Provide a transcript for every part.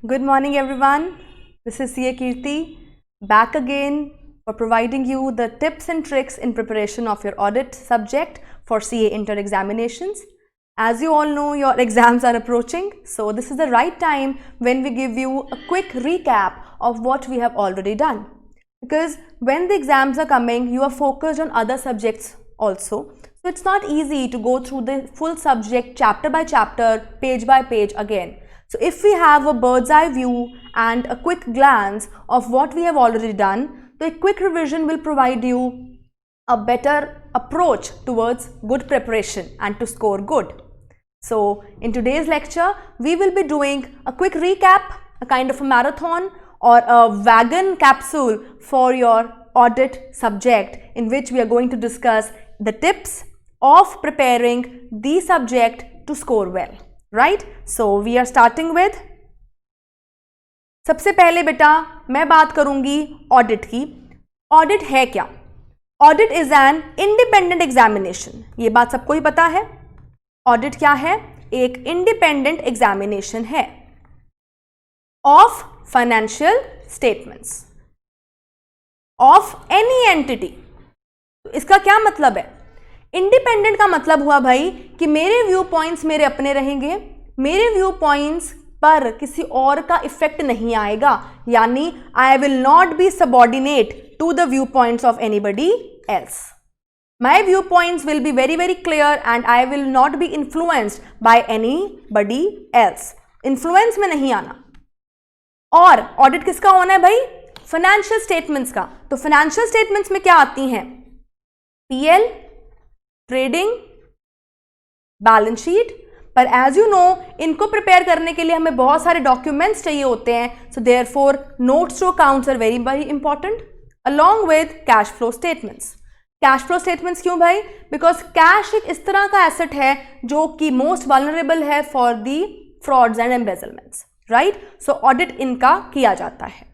Good morning everyone. This is CA Kirti back again for providing you the tips and tricks in preparation of your audit subject for CA inter examinations. As you all know, your exams are approaching, so this is the right time when we give you a quick recap of what we have already done. Because when the exams are coming, you are focused on other subjects also. So it's not easy to go through the full subject chapter by chapter, page by page again. So if we have a bird's eye view and a quick glance of what we have already done, the quick revision will provide you a better approach towards good preparation and to score good. So in today's lecture, we will be doing a quick recap, a kind of a marathon or a wagon capsule for your audit subject, in which we are going to discuss the tips of preparing the subject to score well. Right? So we are starting with, सबसे पहले बेटा मैं बात करूंगी audit की. Audit है क्या? Audit is an independent examination. ये बात सबको ही पता है. ऑडिट क्या है? एक इंडिपेंडेंट एग्जामिनेशन है of financial statements of any entity. तो इसका क्या मतलब है? इंडिपेंडेंट का मतलब हुआ भाई कि मेरे व्यू पॉइंट्स मेरे अपने रहेंगे, मेरे व्यू पॉइंट्स पर किसी और का इफेक्ट नहीं आएगा, यानी I will not be subordinate to the view points of anybody else. My view points will be very very clear and I will not be influenced by anybody else. Influence में नहीं आना. और audit किसका होना है भाई? Financial statements का. तो फाइनेंशियल स्टेटमेंट्स में क्या आती हैं? PL, trading, balance sheet. पर एज यू नो, इनको प्रिपेयर करने के लिए हमें बहुत सारे डॉक्यूमेंट्स चाहिए होते हैं. So therefore notes to accounts are very very important along with cash flow statements. Cash flow statements क्यों भाई? बिकॉज कैश एक इस तरह का एसेट है जो कि मोस्ट वल्नरेबल है for the frauds and embezzlements. Right? So audit इनका किया जाता है.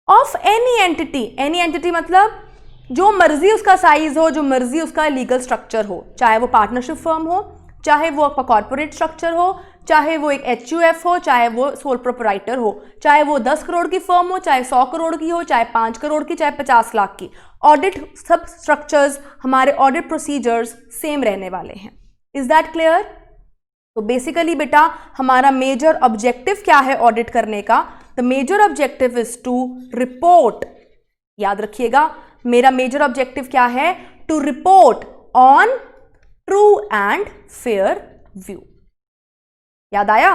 Of any entity. Any entity मतलब जो मर्जी उसका साइज हो, जो मर्जी उसका लीगल स्ट्रक्चर हो, चाहे वो पार्टनरशिप फर्म हो, चाहे वो आपका कॉर्पोरेट स्ट्रक्चर हो, चाहे वो एक HUF हो, चाहे वो सोल प्रोप्राइटर हो, चाहे वो 10 करोड़ की फर्म हो, चाहे 100 करोड़ की हो, चाहे 5 करोड़ की, चाहे 50 लाख की. ऑडिट सब स्ट्रक्चर्स, हमारे ऑडिट प्रोसीजर्स सेम रहने वाले हैं. Is that clear? तो बेसिकली बेटा हमारा मेजर ऑब्जेक्टिव क्या है ऑडिट करने का? The major objective is to report. याद रखिएगा, मेरा मेजर ऑब्जेक्टिव क्या है? To report on true and fair view. याद आया?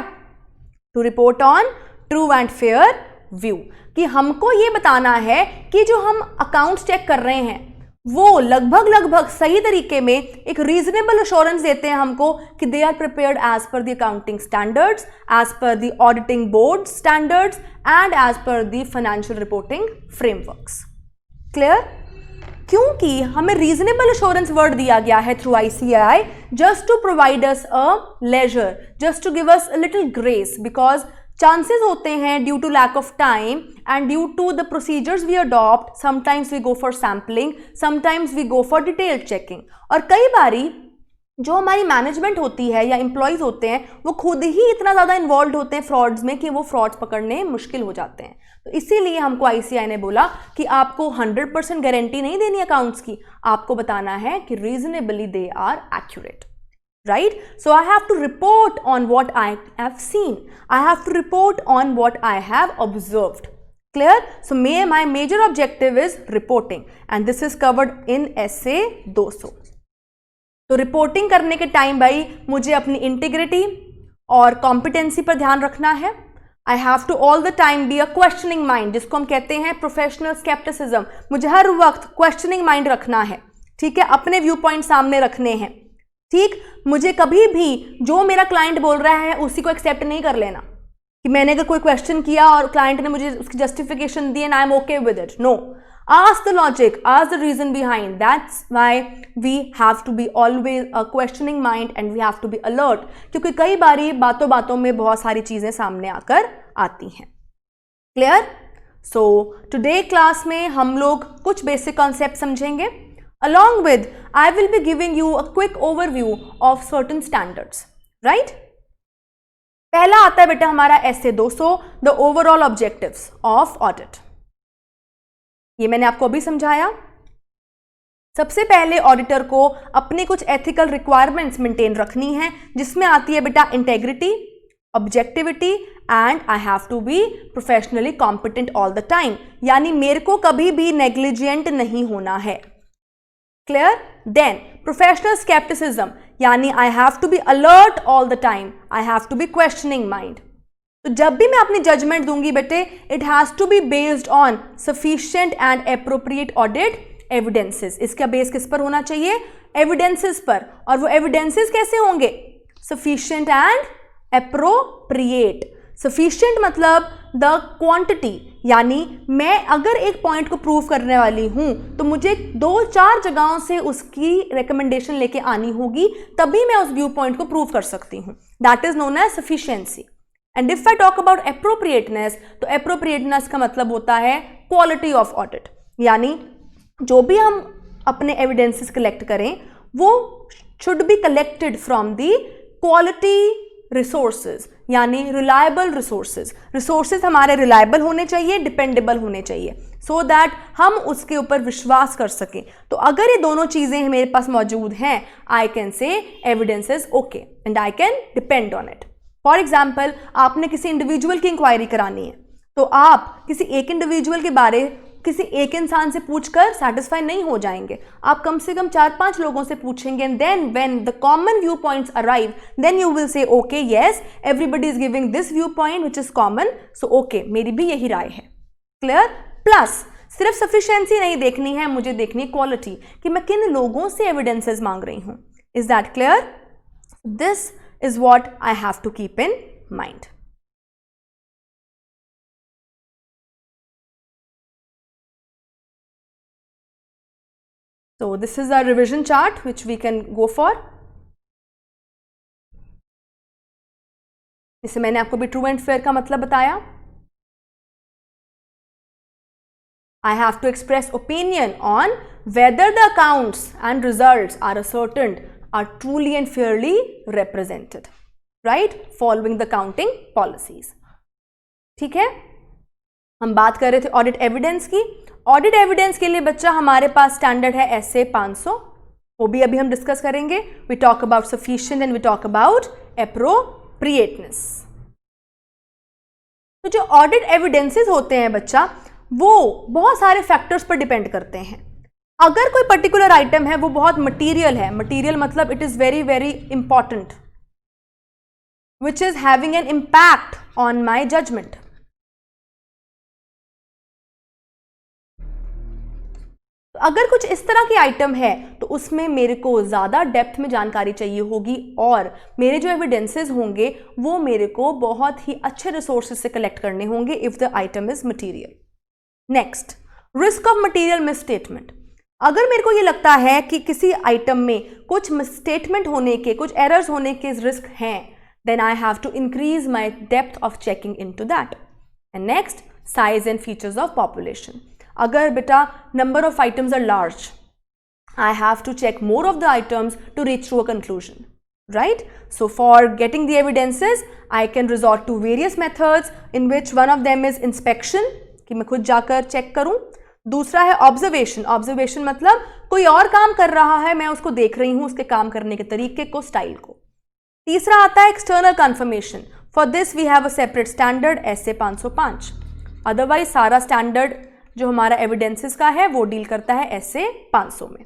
To report on true and fair view. कि हमको ये बताना है कि जो हम अकाउंट्स चेक कर रहे हैं वो लगभग सही तरीके में एक रीजनेबल अश्योरेंस देते हैं हमको कि they are prepared as per the accounting standards, as per the auditing board standards and as per the financial reporting frameworks. Clear? क्योंकि हमें रीजनेबल अश्योरेंस वर्ड दिया गया है through ICAI just to provide us a leisure, just to give us a little grace, because chances होते हैं due to lack of time and due to the procedures we adopt, sometimes we go for sampling, sometimes we go for detailed checking. और कई बारी जो हमारी management होती है या एम्प्लॉयज होते हैं वो खुद ही इतना ज़्यादा इन्वॉल्व होते हैं फ्रॉड्स में कि वो फ्रॉड्स पकड़ने मुश्किल हो जाते हैं. तो इसीलिए हमको ICAI ने बोला कि आपको 100% गारंटी नहीं देनी अकाउंट्स की, आपको बताना है कि reasonably they are accurate. Right? So I have to report on what I have seen, I have to report on what I have observed. Clear? So my major objective is reporting and this is covered in essay 200. तो reporting करने के time भाई मुझे अपनी integrity और competency पर ध्यान रखना है. I have to all the time be a questioning mind, जिसको हम कहते हैं प्रोफेशनल स्केप्टिसिज्म. मुझे हर वक्त क्वेश्चनिंग माइंड रखना है. ठीक है? अपने व्यू पॉइंट सामने रखने हैं. ठीक? मुझे कभी भी जो मेरा क्लाइंट बोल रहा है उसी को एक्सेप्ट नहीं कर लेना कि मैंने अगर कोई क्वेश्चन किया और क्लाइंट ने मुझे उसकी जस्टिफिकेशन दी and I am okay with it. No, ask the logic, ask the reason behind. That's why we have to be always a questioning mind and we have to be alert, क्योंकि कई बारी बातों बातों में बहुत सारी चीजें सामने आकर आती हैं. क्लियर? सो टुडे क्लास में हम लोग कुछ बेसिक कॉन्सेप्ट समझेंगे. Along with, I will be giving you a quick overview of certain standards. Right? पहला आता है बेटा हमारा ऐसे 200, the overall objectives of audit. ये मैंने आपको अभी समझाया। सबसे पहले ऑडिटर को अपनी कुछ एथिकल रिक्वायरमेंट्स मेंटेन रखनी है, जिसमें आती है बेटा integrity, objectivity and I have to be professionally competent all the time, यानी मेरे को कभी भी नेग्लिजेंट नहीं होना है। क्लियर? देन प्रोफेशनल स्केप्टिसिज्म, यानी I have to be alert all the time, I have to be questioning mind. तो जब भी मैं अपनी जजमेंट दूंगी बेटे, it has to be based on sufficient and appropriate audit evidences. इसका बेस किस पर होना चाहिए? एविडेंसेस पर। और वो एविडेंसेस कैसे होंगे? Sufficient and appropriate. सफिशिएंट मतलब द क्वांटिटी, यानी मैं अगर एक पॉइंट को प्रूव करने वाली हूं तो मुझे 2-4 जगहों से उसकी रिकमेंडेशन लेके आनी होगी, तभी मैं उस व्यू पॉइंट को प्रूव कर सकती हूं। That is known as sufficiency. And if I talk about appropriateness, तो एप्रोप्रिएटनेस का मतलब होता है क्वालिटी ऑफ ऑडिट, यानी जो भी हम अपने एविडेंसेस कलेक्ट करें वो should be collected from the quality resources, यानी रिलायबल रिसोर्सेज। रिसोर्सेज हमारे रिलायबल होने चाहिए, डिपेंडेबल होने चाहिए, सो दैट हम उसके ऊपर विश्वास कर सकें। तो अगर ये दोनों चीजें मेरे पास मौजूद हैं, I can say evidence is okay and I can depend on it. For example, आपने किसी इंडिविजुअल की इंक्वायरी करानी है, तो आप किसी एक इंडिविजुअल के बारे किसी एक इंसान से पूछकर सेटिस्फाई नहीं हो जाएंगे, आप कम से कम 4-5 लोगों से पूछेंगे, and then when the common view points arrive, then you will say okay yes everybody is giving this view point which is common, so okay मेरी भी यही राय है। क्लियर? प्लस सिर्फ सफिशिएंसी नहीं देखनी है, मुझे देखनी है क्वालिटी, कि मैं किन लोगों से एविडेंसेस मांग रही हूं। Is that clear? This is what I have to keep in mind. So this is our revision chart which we can go for. इसे मैंने आपको भी ट्रू एंड फेयर का मतलब बताया। I have to express opinion on whether the accounts and results are ascertained are truly and fairly represented, right? Following the accounting policies. ठीक है? हम बात कर रहे थे ऑडिट एविडेंस की। ऑडिट एविडेंस के लिए बच्चा हमारे पास स्टैंडर्ड है SA 500, वो भी अभी हम डिस्कस करेंगे। We talk about sufficient and we talk about appropriateness. तो जो ऑडिट एविडेंसेस होते हैं बच्चा, वो बहुत सारे फैक्टर्स पर डिपेंड करते हैं। अगर कोई पर्टिकुलर आइटम है वो बहुत मटीरियल है, मटीरियल मतलब it is very very important, which is having an impact on my judgement. अगर कुछ इस तरह की आइटम है तो उसमें मेरे को ज़्यादा डेप्थ में जानकारी चाहिए होगी, और मेरे जो एविडेंसेस होंगे वो मेरे को बहुत ही अच्छे रिसोर्सेज से कलेक्ट करने होंगे if the item is material. Next, risk of material misstatement. अगर मेरे को ये लगता है कि किसी आइटम में कुछ मिसस्टेटमेंट होने के, कुछ एरर्स होने के रिस्क हैं, then I have to increase my depth of checking in to that. And next, size and features of population. अगर बेटा number of items are large, I have to check more of the items to reach to a conclusion, right? So for getting the evidences I can resort to various methods, in which one of them is inspection, कि मैं खुद जाकर check करूं। दूसरा है observation. Observation मतलब कोई और काम कर रहा है, मैं उसको देख रही हूं, उसके काम करने के तरीके को, स्टाइल को। तीसरा आता है external confirmation. For this we have a separate standard SA 505। Otherwise सारा स्टैंडर्ड जो हमारा एविडेंसेस का है वो डील करता है SA 500 में।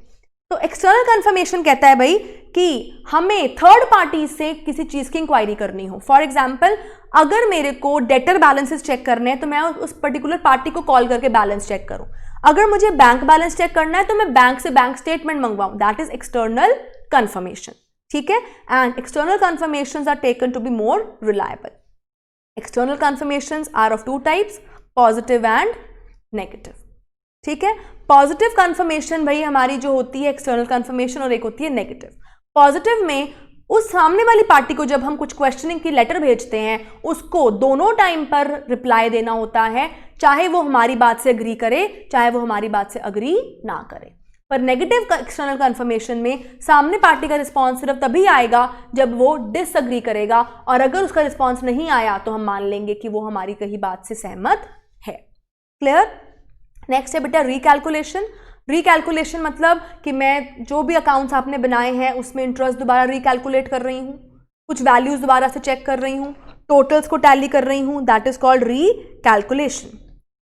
तो एक्सटर्नल कंफर्मेशन कहता है भाई कि हमें थर्ड पार्टी से किसी चीज़ की इंक्वायरी करनी हो। फॉर एग्जाम्पल, अगर मेरे को डेटर बैलेंसेस चेक करने हैं तो मैं उस पर्टिकुलर पार्टी को कॉल करके बैलेंस चेक करूं। अगर मुझे बैंक बैलेंस चेक करना है तो मैं बैंक से बैंक स्टेटमेंट मंगवाऊं। That is external confirmation. ठीक है? And external confirmations are taken to be more reliable. External confirmations are of 2 types, positive and negative. ठीक है? पॉजिटिव कंफर्मेशन भाई हमारी जो होती है एक्सटर्नल कंफर्मेशन, और एक होती है नेगेटिव। पॉजिटिव में उस सामने वाली पार्टी को जब हम कुछ क्वेश्चनिंग की लेटर भेजते हैं, उसको दोनों टाइम पर रिप्लाई देना होता है, चाहे वो हमारी बात से अग्री करे, चाहे वो हमारी बात से अग्री ना करे। पर नेगेटिव एक्सटर्नल कंफर्मेशन में सामने पार्टी का रिस्पॉन्स सिर्फ तभी आएगा जब वो डिसअग्री करेगा, और अगर उसका रिस्पॉन्स नहीं आया तो हम मान लेंगे कि वो हमारी कही बात से सहमत है। क्लियर? नेक्स्ट है बेटा रिकैलकुलेशन। रिकैलकुलेशन मतलब कि मैं जो भी अकाउंट्स आपने बनाए हैं उसमें इंटरेस्ट दोबारा रिकैलकुलेट कर रही हूँ, कुछ वैल्यूज दोबारा से चेक कर रही हूँ, टोटल्स को टैली कर रही हूँ, that is called recalculation.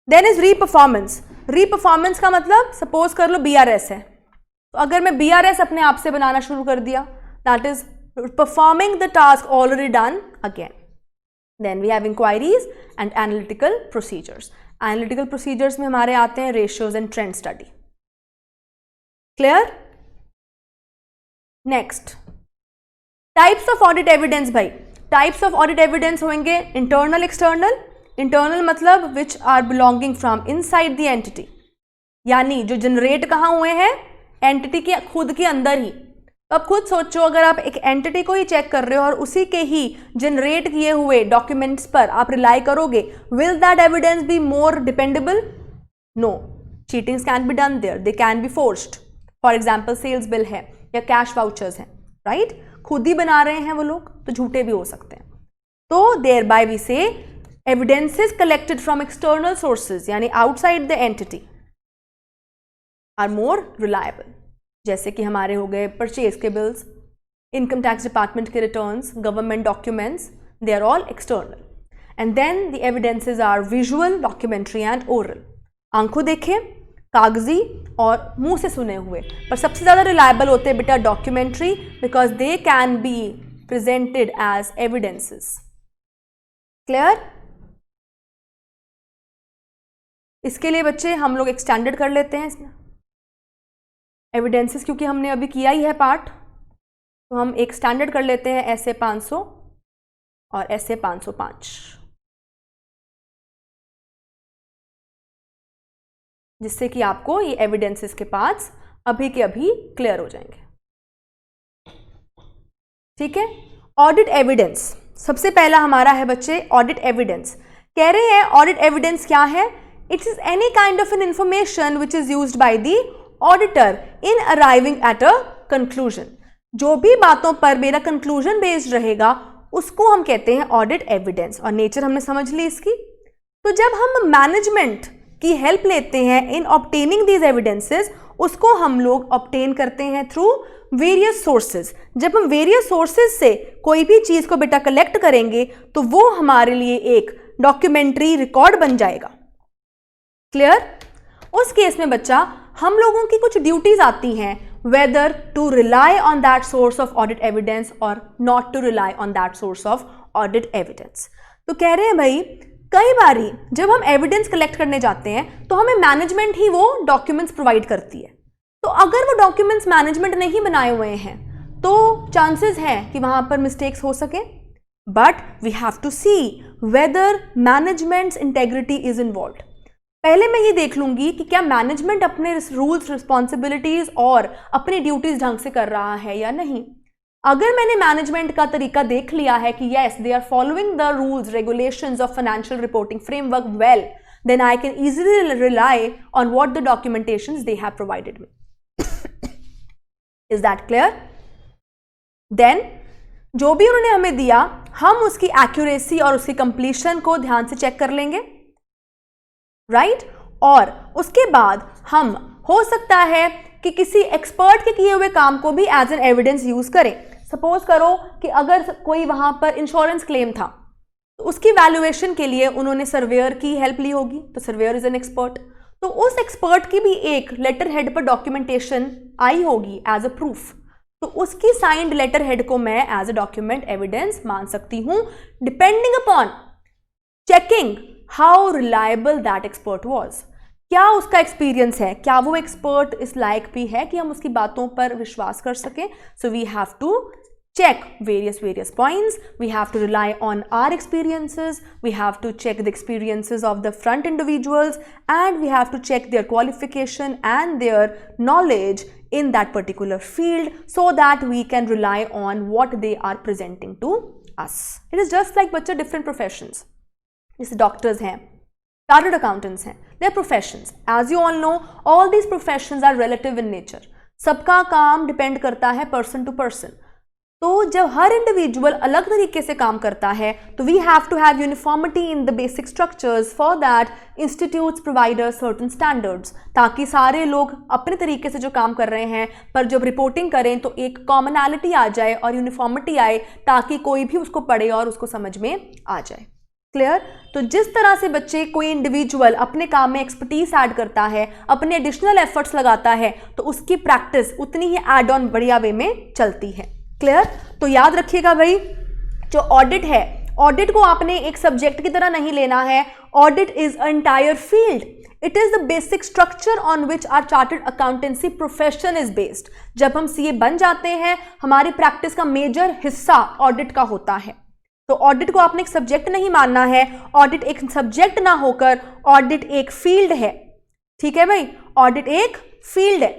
Then is reperformance. Reperformance का मतलब सपोज कर लो BRS है, तो अगर मैं BRS अपने आप से बनाना शुरू कर दिया, that is performing the task already done again. Then we have inquiries and analytical procedures. Analytical procedures में हमारे आते हैं ratios and trend study. Clear? Next types of audit evidence. भाई टाइप्स ऑफ ऑडिट एविडेंस होंगे internal, external. Internal मतलब which are belonging from inside the entity, यानी जो generate कहाँ हुए हैं, एंटिटी के खुद के अंदर ही। अब खुद सोचो, अगर आप एक एंटिटी को ही चेक कर रहे हो और उसी के ही जनरेट किए हुए डॉक्यूमेंट्स पर आप रिलाई करोगे, will that evidence be more dependable? No, cheatings can be done there, they can be forced. For example sales bill है या कैश वाउचर्स हैं, राइट? खुद ही बना रहे हैं वो लोग, तो झूठे भी हो सकते हैं। तो देयर बाय वी से evidences collected from external sources यानी outside the entity are more reliable। जैसे कि हमारे हो गए परचेज के बिल्स, इनकम टैक्स डिपार्टमेंट के returns, government documents, they are all external. And then the evidences are visual, documentary and oral. आंखों देखे, कागजी और मुंह से सुने हुए, पर सबसे ज़्यादा रिलायबल होते हैं बेटा documentary, because they can be presented as evidences. Clear? इसके लिए बच्चे हम लोग एक स्टैंडर्ड कर लेते हैं एविडेंसेस, क्योंकि हमने अभी किया ही है पार्ट, तो हम एक स्टैंडर्ड कर लेते हैं SA 500 और SA 505, जिससे कि आपको ये एविडेंसेस के पार्ट्स अभी के अभी क्लियर हो जाएंगे। ठीक है? ऑडिट एविडेंस सबसे पहला हमारा है बच्चे ऑडिट एविडेंस। कह रहे हैं ऑडिट एविडेंस क्या है? It is any kind of an information which is used by the auditor in arriving at a conclusion। जो भी बातों पर मेरा conclusion based रहेगा उसको हम कहते हैं ऑडिट एविडेंस, और नेचर हमने समझ ली इसकी। तो जब हम मैनेजमेंट की हेल्प लेते हैं इन ऑब्टेनिंग दीज एविडेंसेस, उसको हम लोग ऑब्टेन करते हैं थ्रू वेरियस सोर्सेज। जब हम वेरियस सोर्सेज से कोई भी चीज को बेटा कलेक्ट करेंगे तो वो हमारे लिए एक डॉक्यूमेंट्री रिकॉर्ड बन जाएगा। क्लियर? उस केस में बच्चा हम लोगों की कुछ ड्यूटीज आती हैं, whether to rely on that source of audit evidence or not to rely on that source of audit evidence. तो कह रहे हैं भाई कई बारी जब हम एविडेंस कलेक्ट करने जाते हैं तो हमें मैनेजमेंट ही वो डॉक्यूमेंट्स प्रोवाइड करती है। तो अगर वो डॉक्यूमेंट्स मैनेजमेंट ने ही बनाए हुए हैं तो चांसेस हैं कि वहां पर मिस्टेक्स हो सके, but we have to see whether management's integrity is involved. पहले मैं ये देख लूंगी कि क्या मैनेजमेंट अपने रूल्स, रिस्पॉन्सिबिलिटीज और अपनी ड्यूटीज ढंग से कर रहा है या नहीं। अगर मैंने मैनेजमेंट का तरीका देख लिया है कि yes they are following the rules, regulations of financial reporting framework well, then I can easily rely on what the documentations they have provided me. Is that clear? Then जो भी उन्होंने हमें दिया हम उसकी एक्यूरेसी और उसकी कंप्लीशन को ध्यान से चेक कर लेंगे, राइट? और उसके बाद हम हो सकता है कि किसी एक्सपर्ट के किए हुए काम को भी एज एन एविडेंस यूज करें। सपोज करो कि अगर कोई वहां पर इंश्योरेंस क्लेम था तो उसकी वैल्यूएशन के लिए उन्होंने सर्वेयर की हेल्प ली होगी, तो सर्वेयर इज एन एक्सपर्ट, तो उस एक्सपर्ट की भी एक लेटर हेड पर डॉक्यूमेंटेशन आई होगी एज अ प्रूफ, तो उसकी साइंड लेटर हेड को मैं एज अ डॉक्यूमेंट एविडेंस मान सकती हूं, depending upon checking how reliable that expert was. क्या उसका एक्सपीरियंस है, क्या वो एक्सपर्ट इस लायक भी है कि हम उसकी बातों पर विश्वास कर सकें। So we have to check various points. We have to rely on our experiences. We have to check the experiences of the front individuals, and we have to check their qualification and their knowledge in that particular field so that we can rely on what they are presenting to us. It is just like बच्चे different professions. जैसे doctors हैं, chartered accountants हैं, they are professions. As you all know, all these professions are relative in nature. सबका काम depend करता है person to person. तो जब हर इंडिविजुअल अलग तरीके से काम करता है तो we have to have uniformity in the basic structures. For that institutes provide certain standards, ताकि सारे लोग अपने तरीके से जो काम कर रहे हैं पर जब रिपोर्टिंग करें तो एक कॉमनैलिटी आ जाए और यूनिफॉर्मिटी आए, ताकि कोई भी उसको पढ़े और उसको समझ में आ जाए. क्लियर? तो जिस तरह से बच्चे कोई इंडिविजुअल अपने काम में एक्सपर्टीज ऐड करता है, अपने एडिशनल एफर्ट्स लगाता है, तो उसकी प्रैक्टिस उतनी ही एड ऑन बढ़िया वे में चलती है. क्लियर? तो याद रखिएगा भाई, जो ऑडिट है, ऑडिट को आपने एक सब्जेक्ट की तरह नहीं लेना है. Audit is a entire field. It is the basic structure on which are chartered accountancy profession is based. जब हम सीए बन जाते हैं, हमारी प्रैक्टिस का मेजर हिस्सा ऑडिट का होता है. तो ऑडिट को आपने एक सब्जेक्ट नहीं मानना है. ऑडिट एक सब्जेक्ट ना होकर ऑडिट एक फील्ड है. ठीक है भाई? ऑडिट एक फील्ड है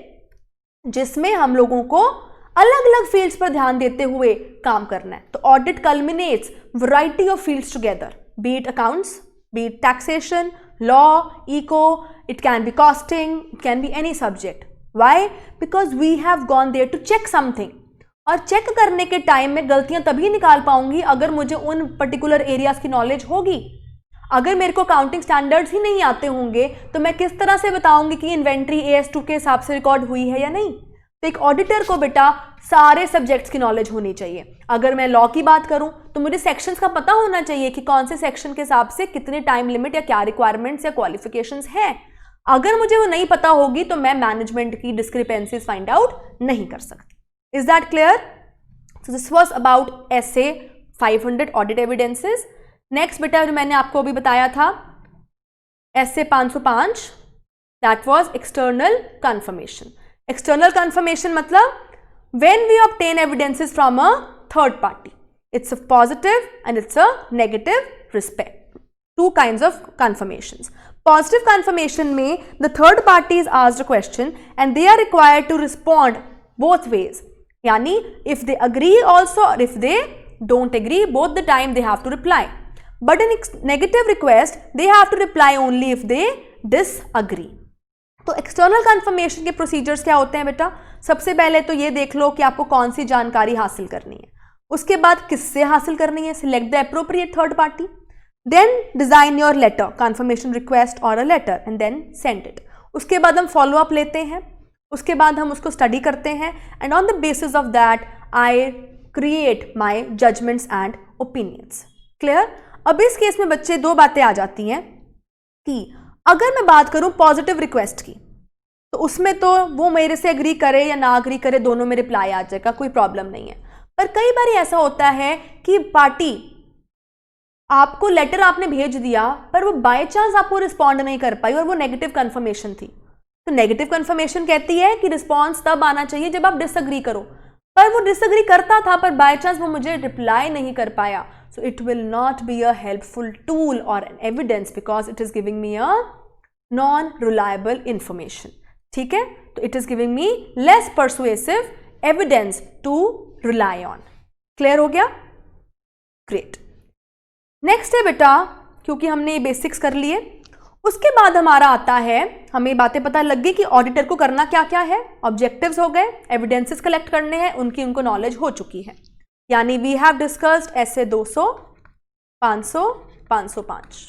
जिसमें हम लोगों को अलग अलग फील्ड्स पर ध्यान देते हुए काम करना है. तो audit culminates variety of fields together, be it accounts, be it taxation, law, eco, it can be costing, it can be any subject. Why? Because we have gone there to check something. और check करने के time में गलतियां तभी निकाल पाऊंगी अगर मुझे उन पर्टिकुलर एरियाज की नॉलेज होगी. अगर मेरे को अकाउंटिंग स्टैंडर्ड्स ही नहीं आते होंगे तो मैं किस तरह से बताऊंगी कि इन्वेंट्री AS2 के हिसाब से रिकॉर्ड हुई है या नहीं. तो एक ऑडिटर को बेटा सारे सब्जेक्ट्स की नॉलेज होनी चाहिए. अगर मैं लॉ की बात करूं तो मुझे सेक्शंस का पता होना चाहिए कि कौन से सेक्शन के हिसाब से कितने टाइम लिमिट या क्या रिक्वायरमेंट्स या क्वालिफिकेशंस हैं. अगर मुझे वो नहीं पता होगी तो मैं मैनेजमेंट की डिस्क्रिपेंसीज फाइंड आउट नहीं कर सकती. Is that clear? So this was about SA 500 audit evidences. Next बेटा जो मैंने आपको अभी बताया था SA 505, that was external confirmation. External confirmation मतलब when we obtain evidences from a third party. It's a positive and it's a negative respect. Two kinds of confirmations. Positive confirmation में the third party is asked a question and they are required to respond both ways. यानी if they agree also or if they don't agree, both the time they have to reply. But in negative request they have to reply only if they disagree. तो external confirmation के procedures क्या होते हैं बेटा? सबसे पहले तो ये देख लो कि आपको कौन सी जानकारी हासिल करनी है. उसके बाद किससे हासिल करनी है, select the appropriate third party. Then design your letter, confirmation request or a letter and then send it. उसके बाद हम follow up लेते हैं. उसके बाद हम उसको स्टडी करते हैं and on the basis of that I create my judgements and opinions. Clear? अब इस केस में बच्चे दो बातें आ जाती हैं कि अगर मैं बात करूं पॉजिटिव रिक्वेस्ट की तो उसमें तो वो मेरे से एग्री करे या ना एग्री करे, दोनों में रिप्लाई आ जाएगा, कोई प्रॉब्लम नहीं है. पर कई बार ऐसा होता है कि पार्टी आपको लेटर आपने भेज दिया पर वो बाय चांस आपको रिस्पॉन्ड नहीं कर पाई और वो नेगेटिव कंफर्मेशन थी. तो नेगेटिव कंफर्मेशन कहती है कि रिस्पॉन्स तब आना चाहिए जब आप डिसएग्री करो, पर वो डिसएग्री करता था पर बाय चांस वो मुझे रिप्लाई नहीं कर पाया. So it will not be a helpful tool or an evidence because it is giving me a non reliable information. ठीक है? तो it is giving me less persuasive evidence to rely on. Clear हो गया? Great. Next है बेटा, क्योंकि हमने ये बेसिक्स कर लिए, उसके बाद हमारा आता है, हमें बातें पता लग गई कि ऑडिटर को करना क्या क्या है. ऑब्जेक्टिव्स हो गए, एविडेंसेस कलेक्ट करने हैं, उनको नॉलेज हो चुकी है. यानी we have discussed SA 200, 500, 505.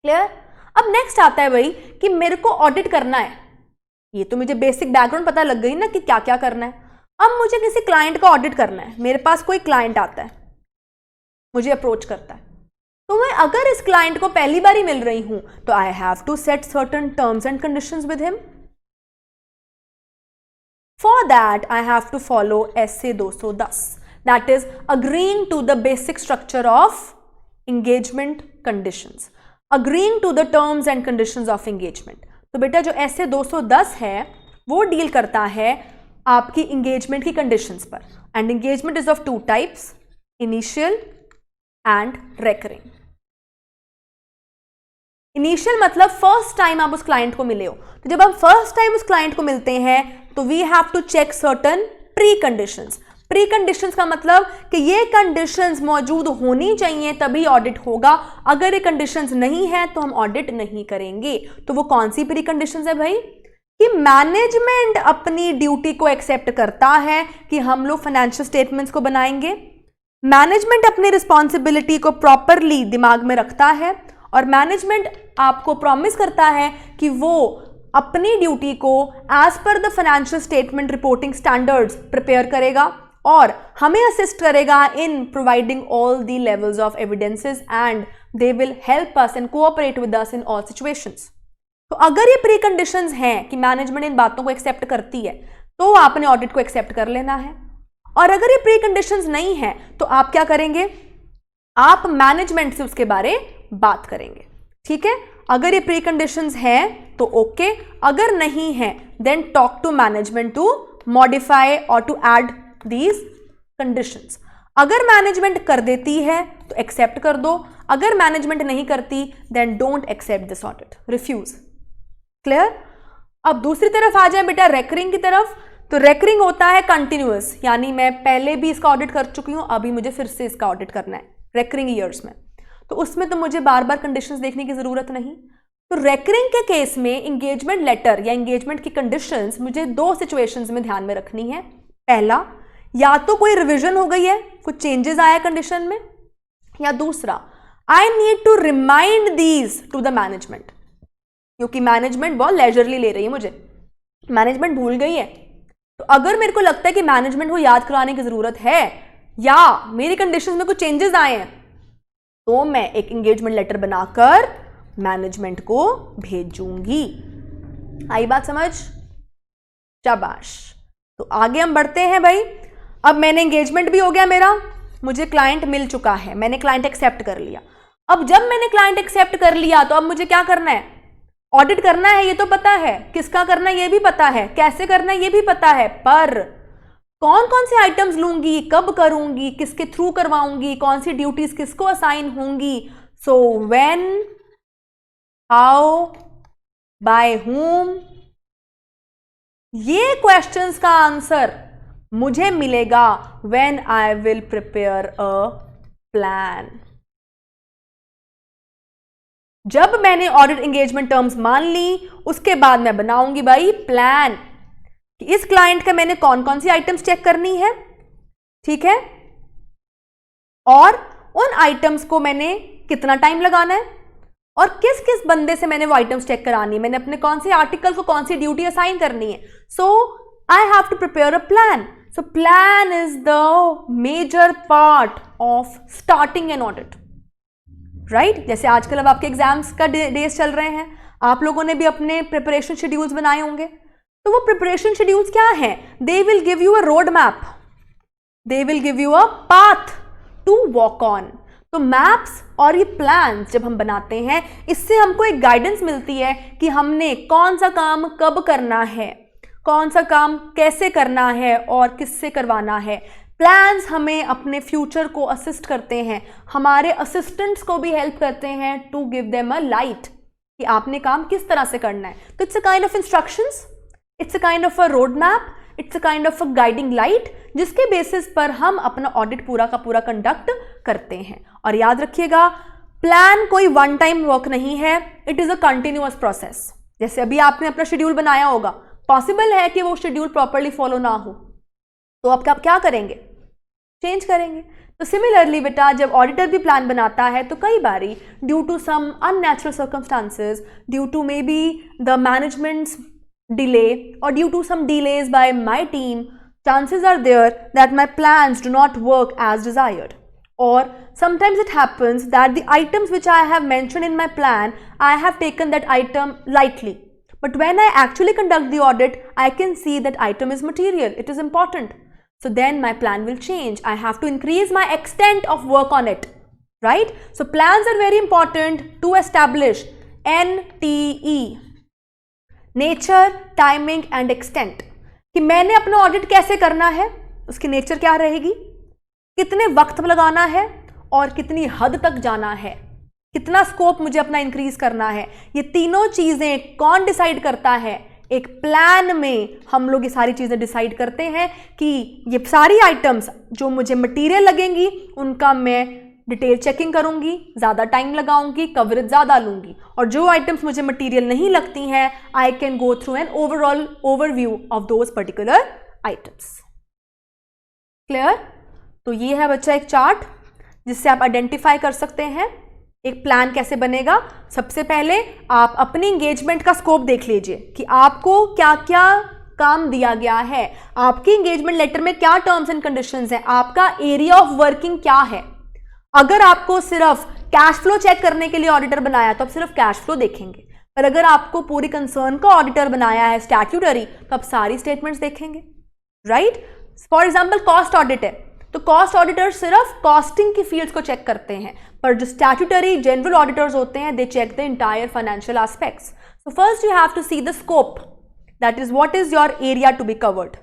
Clear? अब नेक्स्ट आता है भाई कि मेरे को ऑडिट करना है. ये तो मुझे बेसिक बैकग्राउंड पता लग गई ना कि क्या क्या करना है. अब मुझे किसी क्लाइंट का ऑडिट करना है. मेरे पास कोई क्लाइंट आता है, मुझे अप्रोच करता है, तो मैं अगर इस क्लाइंट को पहली बार ही मिल रही हूं तो I have to set certain terms and conditions with him. For that I have to follow SA 210, that is agreeing to the basic structure of engagement conditions, agreeing to the terms and conditions of engagement. तो बेटा जो SA 210 है वो deal करता है आपकी engagement की conditions पर. And engagement is of two types, initial and recurring. Initial मतलब फर्स्ट टाइम आप उस क्लाइंट को मिले हो. तो जब हम फर्स्ट टाइम उस क्लाइंट को मिलते हैं तो we have to check certain pre conditions. Pre conditions का मतलब कि ये कंडीशंस मौजूद होनी चाहिए तभी ऑडिट होगा, अगर ये कंडीशंस नहीं है तो हम ऑडिट नहीं करेंगे। तो वो कौन सी प्री कंडीशंस है भाई? कि मैनेजमेंट अपनी ड्यूटी को एक्सेप्ट करता है कि हम लोग फाइनेंशियल स्टेटमेंट्स को बनाएंगे, मैनेजमेंट अपनी रिस्पॉन्सिबिलिटी को प्रॉपरली दिमाग में रखता है, और मैनेजमेंट आपको प्रॉमिस करता है कि वो अपनी ड्यूटी को as per the financial statement reporting standards prepare करेगा और हमें असिस्ट करेगा in providing all the levels of evidences and they will help us and cooperate with us in all situations. तो अगर ये प्री कंडीशंस हैं कि मैनेजमेंट इन बातों को एक्सेप्ट करती है तो आपने ऑडिट को एक्सेप्ट कर लेना है, और अगर ये प्री कंडीशंस नहीं है तो आप क्या करेंगे? आप मैनेजमेंट से उसके बारे बात करेंगे। ठीक है, अगर ये प्री कंडीशंस हैं तो ओके, अगर नहीं है then talk to management to modify और टू ऐड दीज कंडीशंस। अगर मैनेजमेंट कर देती है तो एक्सेप्ट कर दो, अगर मैनेजमेंट नहीं करती then don't accept this audit, refuse. Clear? अब दूसरी तरफ आ जाए बेटा रेकरिंग की तरफ। तो रेकरिंग होता है कंटिन्यूअस, यानी मैं पहले भी इसका ऑडिट कर चुकी हूं, अभी मुझे फिर से इसका ऑडिट करना है रेकरिंग ईयर्स में, तो उसमें तो मुझे बार बार कंडीशंस देखने की जरूरत नहीं। तो रेकरिंग के केस में एंगेजमेंट लेटर या एंगेजमेंट की कंडीशंस मुझे दो सिचुएशंस में ध्यान में रखनी है। पहला, या तो कोई रिवीजन हो गई है, कुछ चेंजेस आया कंडीशन में, या दूसरा I need to remind these to the management, क्योंकि मैनेजमेंट बहुत लेजरली ले रही है, मुझे मैनेजमेंट भूल गई है। तो अगर मेरे को लगता है कि मैनेजमेंट को याद कराने की जरूरत है या मेरी कंडीशंस में कुछ चेंजेस आए हैं तो मैं एक एंगेजमेंट लेटर बनाकर मैनेजमेंट को भेजूंगी। आई बात समझ? शाबाश। तो आगे हम बढ़ते हैं भाई। अब मैंने एंगेजमेंट भी हो गया मेरा, मुझे क्लाइंट मिल चुका है, मैंने क्लाइंट एक्सेप्ट कर लिया। अब जब मैंने क्लाइंट एक्सेप्ट कर लिया तो अब मुझे क्या करना है? ऑडिट करना है, ये तो पता है, किसका करना है ये भी पता है, कैसे करना है ये भी पता है, पर कौन कौन से आइटम्स लूंगी, कब करूंगी, किसके थ्रू करवाऊंगी, कौन सी ड्यूटीज किसको असाइन होंगी, so when, how, by whom, ये क्वेश्चंस का आंसर मुझे मिलेगा when I will prepare a plan. जब मैंने ऑडिट एंगेजमेंट टर्म्स मान ली उसके बाद मैं बनाऊंगी भाई प्लान कि इस क्लाइंट का मैंने कौन कौन सी आइटम्स चेक करनी है, ठीक है, और उन आइटम्स को मैंने कितना टाइम लगाना है और किस किस बंदे से मैंने वो आइटम्स चेक करानी है, मैंने अपने कौन से आर्टिकल को कौन सी ड्यूटी असाइन करनी है। So I have to prepare a plan. So plan is the major part of starting an audit, right? जैसे आजकल अब आपके एग्जाम्स का डेज चल रहे हैं, आप लोगों ने भी अपने प्रिपरेशन शेड्यूल्स बनाए होंगे, तो वो प्रिपरेशन शेड्यूल्स क्या हैं? They will give you a road map, they will give you a path to walk on. तो मैप्स और ये प्लान्स जब हम बनाते हैं इससे हमको एक गाइडेंस मिलती है कि हमने कौन सा काम कब करना है, कौन सा काम कैसे करना है और किससे करवाना है। प्लान्स हमें अपने फ्यूचर को असिस्ट करते हैं, हमारे असिस्टेंट्स को भी हेल्प करते हैं to give them a light कि आपने काम किस तरह से करना है। तो it's a kind of instructions, it's a kind of a road map, it's a kind of a guiding light जिसके बेसिस पर हम अपना ऑडिट पूरा का पूरा कंडक्ट करते हैं। और याद रखिएगा प्लान कोई वन टाइम वर्क नहीं है, it is a continuous process. जैसे अभी आपने अपना शेड्यूल बनाया होगा, पॉसिबल है कि वो शेड्यूल प्रॉपरली फॉलो ना हो, तो अब क्या करेंगे? चेंज करेंगे। तो सिमिलरली बेटा जब ऑडिटर भी प्लान बनाता है तो कई बारी due to some unnatural circumstances, due to may be the management's delay or due to some delays by my team, chances are there that my plans do not work as desired. Or sometimes it happens that the items which I have mentioned in my plan, I have taken that item lightly. But when I actually conduct the audit, I can see that item is material, it is important. So then my plan will change. I have to increase my extent of work on it, right? So plans are very important to establish NTE. Nature, timing and extent, कि मैंने अपना audit कैसे करना है, उसकी nature क्या रहेगी, कितने वक्त लगाना है और कितनी हद तक जाना है, कितना स्कोप मुझे अपना इंक्रीज करना है। ये तीनों चीजें कौन डिसाइड करता है? एक प्लान में हम लोग ये सारी चीज़ें डिसाइड करते हैं कि ये सारी आइटम्स जो मुझे मटेरियल लगेंगी उनका मैं डिटेल चेकिंग करूंगी, ज़्यादा टाइम लगाऊंगी, कवरेज ज़्यादा लूंगी, और जो आइटम्स मुझे मटेरियल नहीं लगती हैं I can go through an overall overview of those particular items. Clear? तो ये है बच्चा एक चार्ट जिससे आप आइडेंटिफाई कर सकते हैं एक प्लान कैसे बनेगा। सबसे पहले आप अपनी एंगेजमेंट का स्कोप देख लीजिए कि आपको क्या क्या काम दिया गया है, आपकी एंगेजमेंट लेटर में क्या टर्म्स एंड कंडीशंस हैं, आपका एरिया ऑफ वर्किंग क्या है। अगर आपको सिर्फ कैश फ्लो चेक करने के लिए ऑडिटर बनाया तो आप सिर्फ कैश फ्लो देखेंगे, पर अगर आपको पूरी कंसर्न का ऑडिटर बनाया है स्टैट्यूटरी तो आप सारी स्टेटमेंट्स देखेंगे, right. For example cost audit है तो कॉस्ट ऑडिटर सिर्फ कॉस्टिंग की फील्ड्स को चेक करते हैं, पर जो स्टैट्यूटरी जनरल ऑडिटर्स होते हैं they check the entire financial aspects. So first you have to see the scope, that is what is your area to be covered.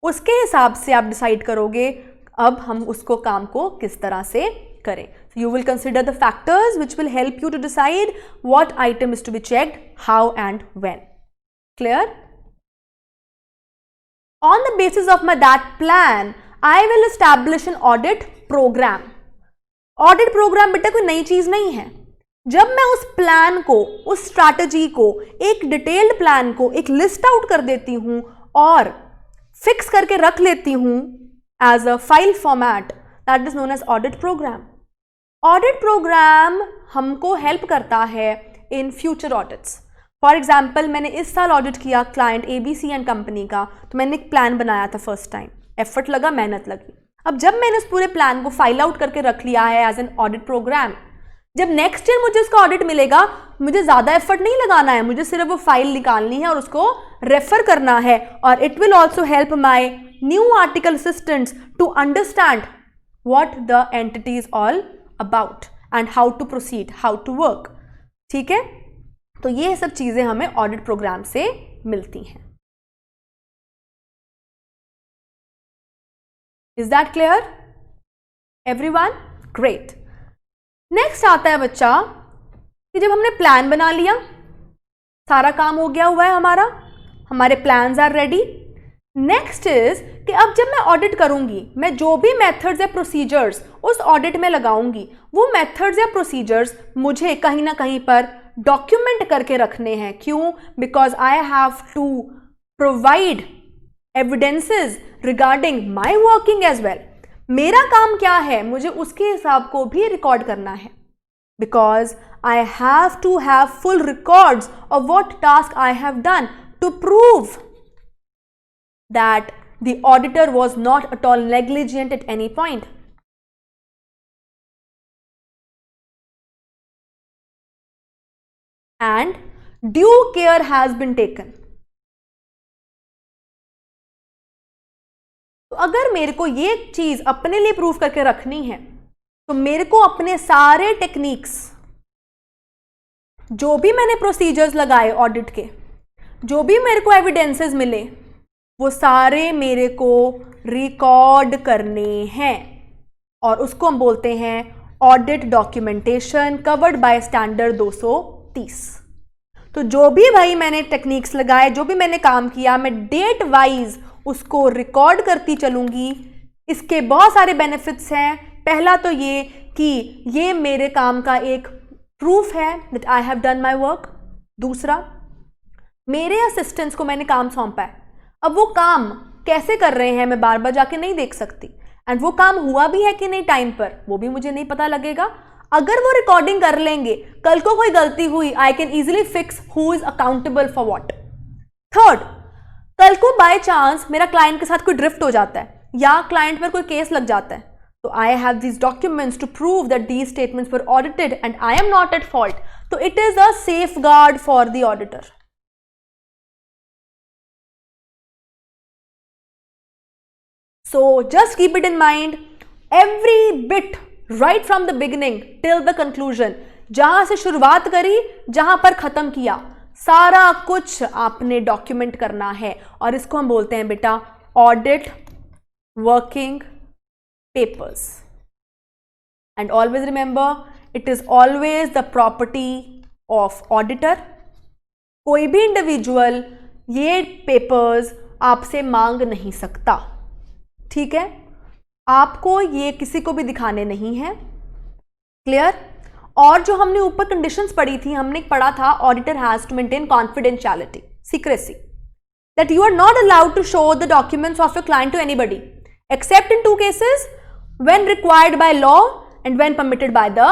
उसके हिसाब से आप डिसाइड करोगे अब हम उसको काम को किस तरह से करें। So you will consider the factors which will help you to decide what item is to be checked, how and when. Clear? On the basis of that plan, I will establish an audit program. Audit program बेटा कोई नई चीज नहीं है। जब मैं उस plan को, उस स्ट्रैटेजी को, एक डिटेल्ड प्लान को एक लिस्ट आउट कर देती हूं और फिक्स करके रख लेती हूं as a file format, that is known as audit program. Audit program हमको हेल्प करता है in future audits. For example मैंने इस साल ऑडिट किया क्लाइंट ABC एंड कंपनी का, तो मैंने एक प्लान बनाया था फर्स्ट टाइम, एफर्ट लगा, मेहनत लगी। अब जब मैंने उस पूरे प्लान को फाइल आउट करके रख लिया है एज एन ऑडिट प्रोग्राम, जब नेक्स्ट ईयर मुझे उसका ऑडिट मिलेगा मुझे ज़्यादा एफर्ट नहीं लगाना है, मुझे सिर्फ वो फाइल निकालनी है और उसको रेफर करना है। और it will also help my new article assistants to understand what the entity is all about and how to proceed, how to work। ठीक है, तो ये सब चीजें हमें ऑडिट प्रोग्राम से मिलती हैं। Is that clear? Everyone? Great. Next आता है बच्चा कि जब हमने प्लान बना लिया, सारा काम हो गया हुआ है हमारा, हमारे plans are ready. Next is कि अब जब मैं ऑडिट करूंगी, मैं जो भी मेथड्स या प्रोसीजर्स उस ऑडिट में लगाऊंगी, वो मेथड्स या प्रोसीजर्स मुझे कहीं ना कहीं पर डॉक्यूमेंट करके रखने हैं। क्यों? Because I have to provide evidences regarding my working as well. मेरा काम क्या है, मुझे उसके हिसाब को भी रिकॉर्ड करना है, because I have to have full records of what task I have done to prove that the auditor was not at all negligent at any point. And due care has been taken. तो अगर मेरे को ये चीज अपने लिए prove करके रखनी है तो मेरे को अपने सारे टेक्निक्स, जो भी मैंने प्रोसीजर्स लगाए ऑडिट के, जो भी मेरे को एविडेंसेस मिले, वो सारे मेरे को रिकॉर्ड करने हैं और उसको हम बोलते हैं audit documentation covered by standard 230। तो जो भी भाई मैंने टेक्निक्स लगाए, जो भी मैंने काम किया, मैं डेट वाइज उसको रिकॉर्ड करती चलूंगी। इसके बहुत सारे बेनिफिट्स हैं। पहला तो ये कि ये मेरे काम का एक प्रूफ है that I have done my work. दूसरा, मेरे असिस्टेंट्स को मैंने काम सौंपा है, अब वो काम कैसे कर रहे हैं मैं बार बार जाके नहीं देख सकती, एंड वो काम हुआ भी है कि नहीं टाइम पर वो भी मुझे नहीं पता लगेगा। अगर वो रिकॉर्डिंग कर लेंगे, कल को कोई गलती हुई, आई can easily fix who is accountable for what. Third, कल को बाय चांस मेरा क्लाइंट के साथ कोई ड्रिफ्ट हो जाता है या क्लाइंट पर कोई केस लग जाता है, तो I have these documents to prove that these statements were audited and I am not at fault. तो it is a safeguard for the auditor. So just keep it in mind, every bit right from the beginning till the conclusion, जहां से शुरुआत करी जहां पर खत्म किया, सारा कुछ आपने डॉक्यूमेंट करना है और इसको हम बोलते हैं बेटा audit working papers. And always remember, it is always the property of auditor कोई भी इंडिविजुअल ये पेपर्स आपसे मांग नहीं सकता, ठीक है? आपको ये किसी को भी दिखाने नहीं है, क्लियर? और जो हमने ऊपर कंडीशंस पढ़ी थी, हमने पढ़ा था auditor has to maintain confidentiality, secrecy, that you are not allowed to show the documents of your client to anybody except in 2 cases, when required by law and when permitted by the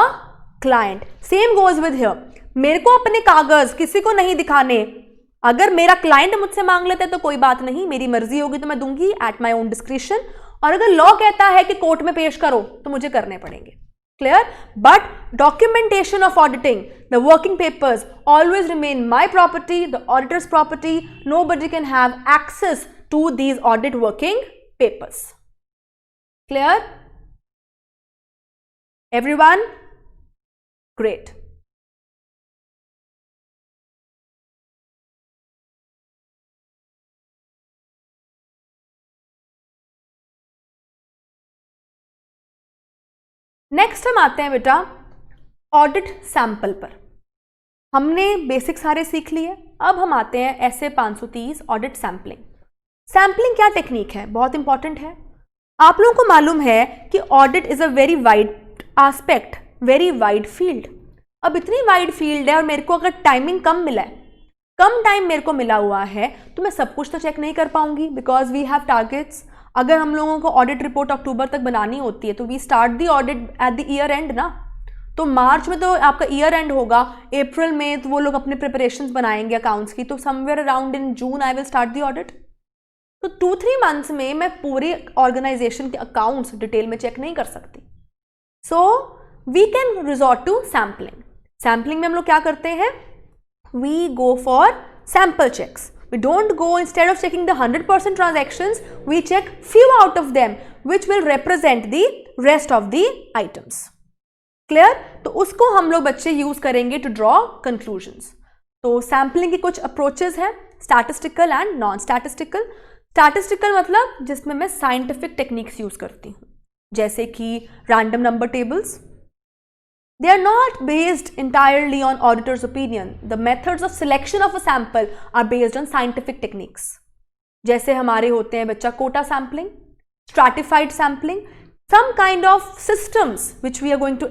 client. Same goes with here, मेरे को अपने कागज किसी को नहीं दिखाने, अगर मेरा क्लाइंट मुझसे मांग लेता है तो कोई बात नहीं, मेरी मर्जी होगी तो मैं दूंगी एट माई ओन डिस्क्रिप्शन, और अगर लॉ कहता है कि कोर्ट में पेश करो तो मुझे करने पड़ेंगे, क्लियर? But documentation of auditing, the working papers always remain my property, the auditor's property, nobody can have access to these audit working papers, clear everyone? Great. Next हम आते हैं बेटा ऑडिट सैंपल पर। हमने बेसिक सारे सीख लिए, अब हम आते हैं ऐसे 530 ऑडिट सैंपलिंग। सैंपलिंग क्या टेक्निक है, बहुत इंपॉर्टेंट है। आप लोगों को मालूम है कि audit is a very wide aspect, very wide field. अब इतनी वाइड फील्ड है और मेरे को अगर टाइमिंग कम मिला है, कम टाइम मेरे को मिला हुआ है, तो मैं सब कुछ तो चेक नहीं कर पाऊंगी, बिकॉज वी हैव टारगेट्स। अगर हम लोगों को ऑडिट रिपोर्ट अक्टूबर तक बनानी होती है तो we start the audit at the year end ना, तो मार्च में तो आपका ईयर एंड होगा, अप्रैल में तो वो लोग अपने प्रिपरेशंस बनाएंगे अकाउंट्स की, तो somewhere around in June I will start the audit. तो 2-3 मंथ्स में मैं पूरे ऑर्गेनाइजेशन के अकाउंट्स डिटेल में चेक नहीं कर सकती। So we can resort to sampling. Sampling में हम लोग क्या करते हैं, we go for sample checks. We don't go, instead of checking the 100% transactions, we check few out of them which will represent the rest of the items. Clear? तो उसको हम लोग बच्चे यूज करेंगे to draw conclusions. तो sampling की कुछ approaches हैं, statistical and non statistical. Statistical मतलब जिसमें मैं साइंटिफिक टेक्निक्स यूज करती हूँ, जैसे कि random number tables. They are not based entirely on auditor's opinion. The methods of selection of a sample are based on scientific techniques. जैसे हमारे होते हैं बच्चा quota sampling, stratified sampling, some kind of systems which we are going to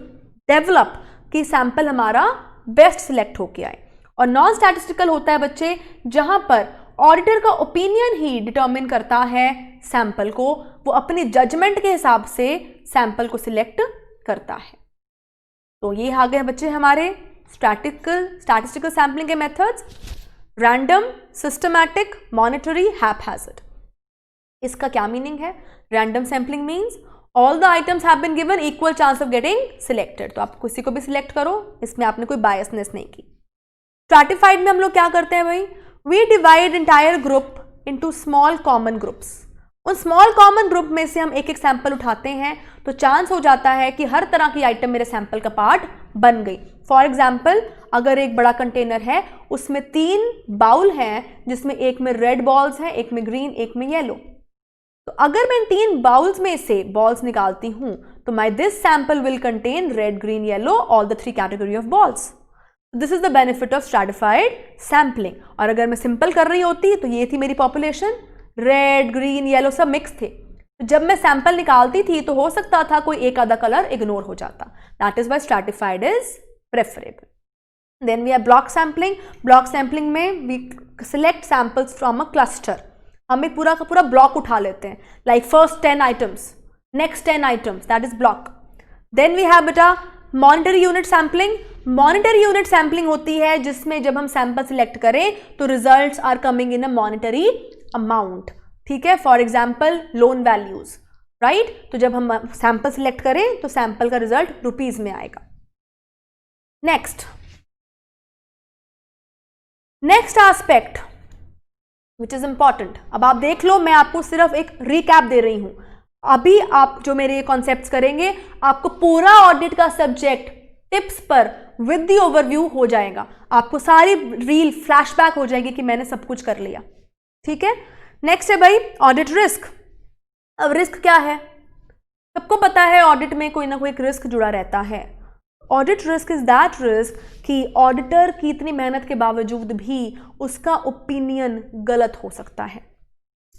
develop कि sample हमारा best select होके आए। और नॉन स्टैटिस्टिकल होता है बच्चे जहां पर ऑडिटर का ओपिनियन ही डिटर्मिन करता है सैंपल को, वो अपनी जजमेंट के हिसाब से सैंपल को सिलेक्ट करता है। तो ये आ गए बच्चे हमारे स्टैटिस्टिकल सैम्पलिंग के methods, random, systematic, monetary, haphazard. इसका क्या मीनिंग है? Random sampling means all the items have been given equal chance of getting selected, तो आप किसी को भी सिलेक्ट करो, इसमें आपने कोई बायसनेस नहीं की। स्ट्रैटिफाइड में हम लोग क्या करते हैं भाई, we divide entire group into small common groups. उन स्मॉल कॉमन ग्रुप में से हम एक एक सैंपल उठाते हैं, तो चांस हो जाता है कि हर तरह की आइटम मेरे सैंपल का पार्ट बन गई। फॉर एग्जाम्पल, अगर एक बड़ा कंटेनर है, उसमें 3 बाउल हैं, जिसमें एक में रेड बॉल्स हैं, एक में ग्रीन, एक में येलो। तो अगर मैं इन 3 बाउल्स में से बॉल्स निकालती हूं, तो my this sample will contain red, green, yellow, all the 3 category of balls. This is the benefit of stratified sampling. और अगर मैं सिंपल कर रही होती तो ये थी मेरी पॉपुलेशन, रेड, ग्रीन, येलो सब मिक्स थे। जब मैं सैंपल निकालती थी तो हो सकता था कोई एक आधा कलर इग्नोर हो जाता। That is why stratified is preferable. Then we have block sampling. Block sampling में we select samples from a cluster. हम एक पूरा का पूरा ब्लॉक उठा लेते हैं, like first 10 items, next 10 items, that is block. Then we have बेटा monetary unit sampling. Monetary unit sampling होती है जिसमें जब हम सैंपल सिलेक्ट करें तो results are coming in a monetary amount. ठीक है, for example loan values, right. तो जब हम सैंपल सिलेक्ट करें तो सैंपल का रिजल्ट रुपीज में आएगा। Next aspect which is important. अब आप देख लो, मैं आपको सिर्फ एक रिकैप दे रही हूं। अभी आप जो मेरे कॉन्सेप्ट्स करेंगे, आपको पूरा ऑडिट का सब्जेक्ट टिप्स पर विद दी ओवरव्यू हो जाएगा। आपको सारी रील फ्लैशबैक हो जाएगी कि मैंने सब कुछ कर लिया। ठीक है, नेक्स्ट है भाई ऑडिट रिस्क। अब रिस्क क्या है? सबको पता है ऑडिट में कोई ना कोई एक रिस्क जुड़ा रहता है। Audit risk is that risk कि ऑडिटर की इतनी मेहनत के बावजूद भी उसका ओपिनियन गलत हो सकता है.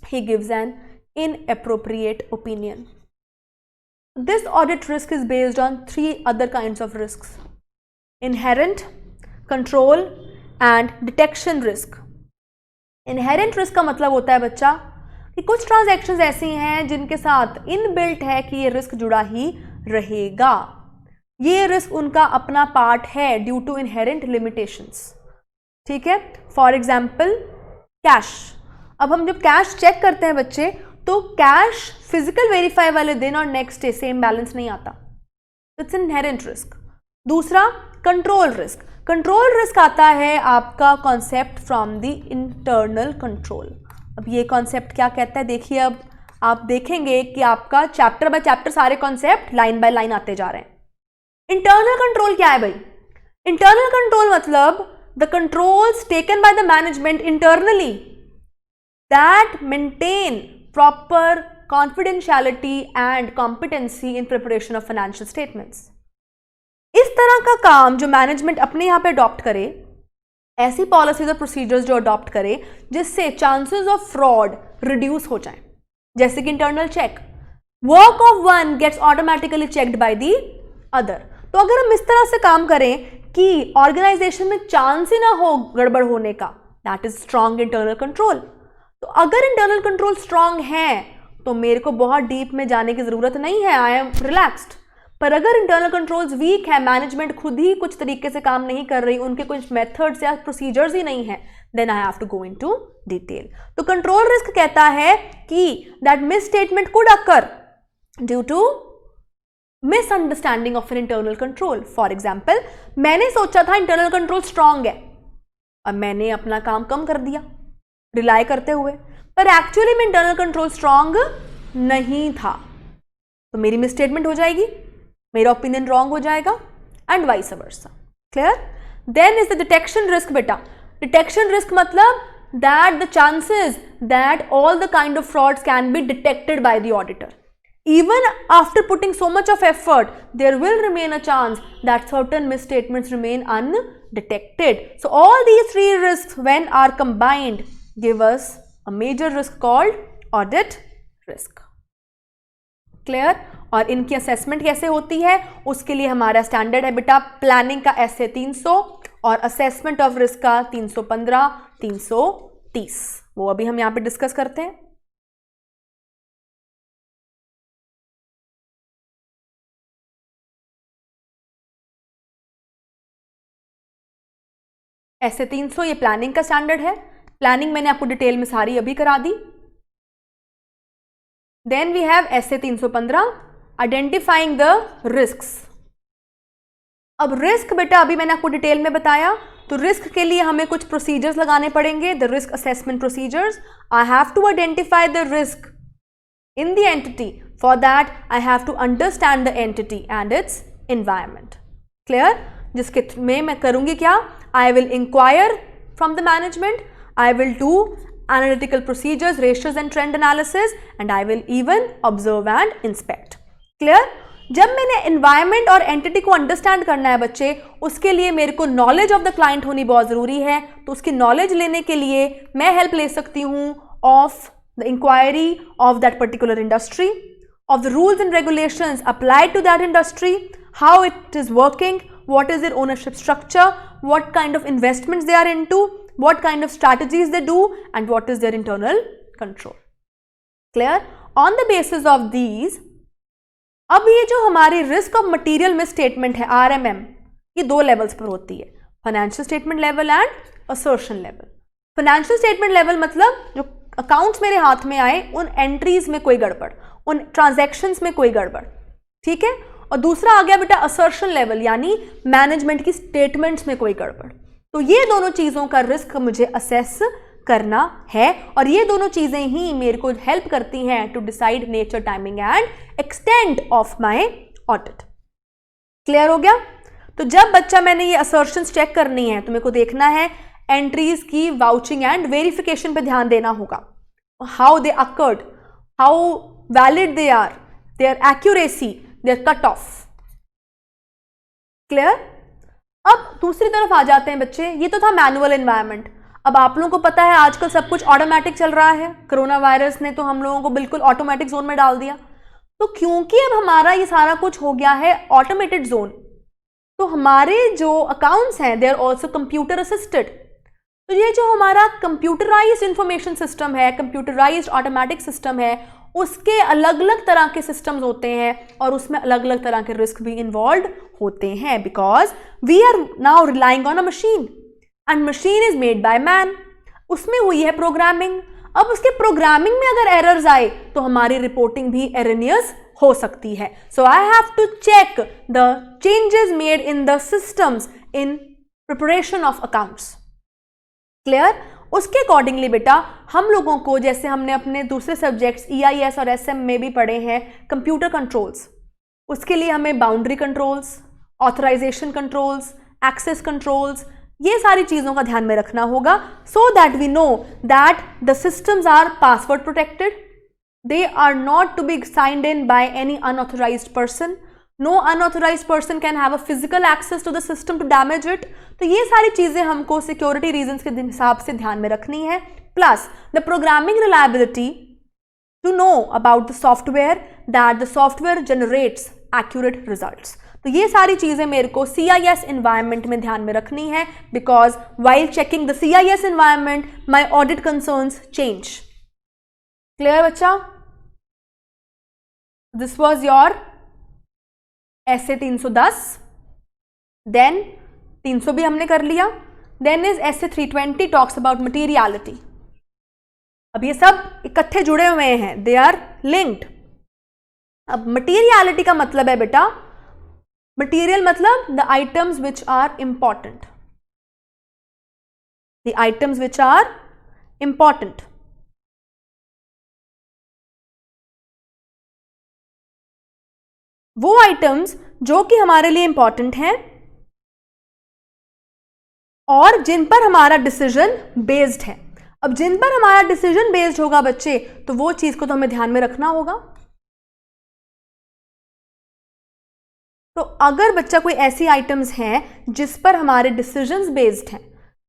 He gives an inappropriate opinion. This audit risk is based on 3 other kinds of risks: inherent, control and detection risk. Inherent risk का मतलब होता है बच्चा कि कुछ ट्रांजैक्शंस ऐसी हैं जिनके साथ इनबिल्ट है कि ये रिस्क जुड़ा ही रहेगा. ये रिस्क उनका अपना पार्ट है ड्यू टू इनहेरेंट लिमिटेशंस. ठीक है. For example cash. अब हम जब कैश चेक करते हैं बच्चे तो कैश फिजिकल वेरीफाई वाले दिन और नेक्स्ट डे सेम बैलेंस नहीं आता. It's inherent risk. दूसरा कंट्रोल रिस्क. कंट्रोल रिस्क आता है आपका concept from the internal control. अब ये कॉन्सेप्ट क्या कहता है देखिए. अब आप देखेंगे कि आपका चैप्टर बाय चैप्टर सारे कॉन्सेप्ट लाइन बाय लाइन आते जा रहे हैं. इंटरनल कंट्रोल क्या है भाई? इंटरनल कंट्रोल मतलब the controls taken by the management internally that maintain proper confidentiality and competency in preparation of financial statements. इस तरह का काम जो मैनेजमेंट अपने यहाँ पे अडॉप्ट करे, ऐसी पॉलिसीज और प्रोसीजर्स जो अडॉप्ट करे जिससे चांसेस ऑफ फ्रॉड रिड्यूस हो जाए. जैसे कि internal check, work of one gets automatically checked by the other. तो अगर हम इस तरह से काम करें कि ऑर्गेनाइजेशन में चांस ही ना हो गड़बड़ होने का, that is strong internal control. तो अगर इंटरनल कंट्रोल स्ट्रांग है तो मेरे को बहुत डीप में जाने की जरूरत नहीं है, आई एम रिलैक्स्ड. पर अगर इंटरनल कंट्रोल्स वीक है, मैनेजमेंट खुद ही कुछ तरीके से काम नहीं कर रही, उनके कुछ मेथड्स या प्रोसीजर्स ही नहीं है, then I have to go into detail. तो कंट्रोल रिस्क कहता है कि that misstatement could occur due to misunderstanding of an internal control. For example, मैंने सोचा था इंटरनल कंट्रोल स्ट्रांग है और मैंने अपना काम कम कर दिया रिलाई करते हुए, पर एक्चुअली में इंटरनल कंट्रोल स्ट्रांग नहीं था. तो मेरी मिसस्टेटमेंट हो जाएगी, मेरा ओपिनियन रॉन्ग हो जाएगा and vice versa. Clear? Then is the detection risk. बेटा डिटेक्शन रिस्क मतलब that the chances that all the kind of frauds can be detected by the auditor. Even after putting so much of effort, there will remain a chance that certain misstatements remain undetected. So all these 3 risks when are combined give us a major risk called audit risk. Clear? और इनकी assessment कैसे होती है उसके लिए हमारा standard है बेटा प्लानिंग का SA 300 और असेसमेंट ऑफ रिस्क का 315 330. वो अभी हम यहाँ पे डिस्कस करते हैं. SA 300 ये प्लानिंग का स्टैंडर्ड है. प्लानिंग मैंने आपको डिटेल में सारी अभी करा दी. Then we have SA 315 identifying the risks. अब रिस्क बेटा अभी मैंने आपको डिटेल में बताया, तो रिस्क के लिए हमें कुछ प्रोसीजर्स लगाने पड़ेंगे. The risk assessment procedures. I have to identify the risk in the entity. For that I have to understand the entity and its environment. Clear? जिसके में मैं करूंगी क्या? I will inquire from the management. I will do analytical procedures, ratios and trend analysis and I will even observe and inspect. Clear? जब मैंने environment और entity को understand करना है बच्चे, उसके लिए मेरे को knowledge of the client होनी बहुत ज़रूरी है. तो उसकी knowledge लेने के लिए मैं help ले सकती हूँ of the inquiry of that particular industry, of the rules and regulations applied to that industry, how it is working, what is their ownership structure, what kind of investments they are into, what kind of strategies they do and what is their internal control. Clear? On the basis of these, अब ये जो हमारी risk of material misstatement है RMM, ये 2 levels पर होती है, financial statement level and assertion level. Financial statement level मतलब जो अकाउंट्स मेरे हाथ में आए उन एंट्रीज में कोई गड़बड़, उन ट्रांजैक्शंस में कोई गड़बड़. ठीक है? और दूसरा आ गया बेटा असर्शन लेवल, यानी मैनेजमेंट की स्टेटमेंट्स में कोई गड़बड़. तो ये दोनों चीज़ों का रिस्क मुझे असेस करना है और ये दोनों चीज़ें ही मेरे को हेल्प करती हैं to decide nature, timing and extent of my audit. Clear हो गया? तो जब बच्चा मैंने ये असर्शंस चेक करनी है तो मेरे को देखना है एंट्रीज की वाउचिंग एंड वेरिफिकेशन पे ध्यान देना होगा. How they occurred, how valid they are, their accuracy, their cut off. Clear? अब दूसरी तरफ आ जाते हैं बच्चे, ये तो था मैनुअल एनवायरनमेंट। अब आप लोगों को पता है आजकल सब कुछ ऑटोमेटिक चल रहा है, कोरोना वायरस ने तो हम लोगों को बिल्कुल ऑटोमेटिक जोन में डाल दिया। तो क्योंकि अब हमारा ये सारा कुछ हो गया है ऑटोमेटेड जोन, तो हमारे जो अकाउंट्स हैं they are also computer assisted. तो ये जो हमारा कंप्यूटराइज्ड इंफॉर्मेशन सिस्टम है, कंप्यूटराइज्ड ऑटोमेटिक सिस्टम है, उसके अलग अलग तरह के सिस्टम्स होते हैं और उसमें अलग अलग तरह के रिस्क भी इन्वॉल्व होते हैं, because we are now relying on a machine and machine is made by man. उसमें हुई है प्रोग्रामिंग। अब उसके प्रोग्रामिंग में अगर एरर्स आए तो हमारी रिपोर्टिंग भी एरनियस हो सकती है। So I have to check the changes made in the systems in preparation of accounts. Clear? उसके अकॉर्डिंगली बेटा हम लोगों को, जैसे हमने अपने दूसरे सब्जेक्ट्स EIS और SM में भी पढ़े हैं कंप्यूटर कंट्रोल्स, उसके लिए हमें boundary controls, authorisation controls, access controls, ये सारी चीज़ों का ध्यान में रखना होगा, so that we know that the systems are password protected, they are not to be signed in by any unauthorised person, no unauthorised person can have a physical access to the system to damage it. तो ये सारी चीज़ें हमको security reasons के हिसाब से ध्यान में रखनी है। Plus the programming reliability to know about the software, that the software generates accurate results. तो ये सारी चीज़ें मेरे को CIS एनवायरनमेंट में ध्यान में रखनी है, because while checking the CIS environment my audit concerns change. Clear बच्चा? दिस वॉज योर ऐसे 310, देन 300 भी हमने कर लिया, देन इज ऐसे 320 टॉक्स अबाउट मटीरियलिटी। अब ये सब इकट्ठे जुड़े हुए हैं, दे आर लिंक्ड। अब मटीरियलिटी का मतलब है बेटा, मटीरियल मतलब the items which are important, the items which are important. वो आइटम्स जो कि हमारे लिए इंपॉर्टेंट हैं और जिन पर हमारा डिसीजन बेस्ड है। अब जिन पर हमारा डिसीजन बेस्ड होगा बच्चे, तो वो चीज को तो हमें ध्यान में रखना होगा। तो अगर बच्चा कोई ऐसी आइटम्स हैं जिस पर हमारे डिसीजंस बेस्ड हैं,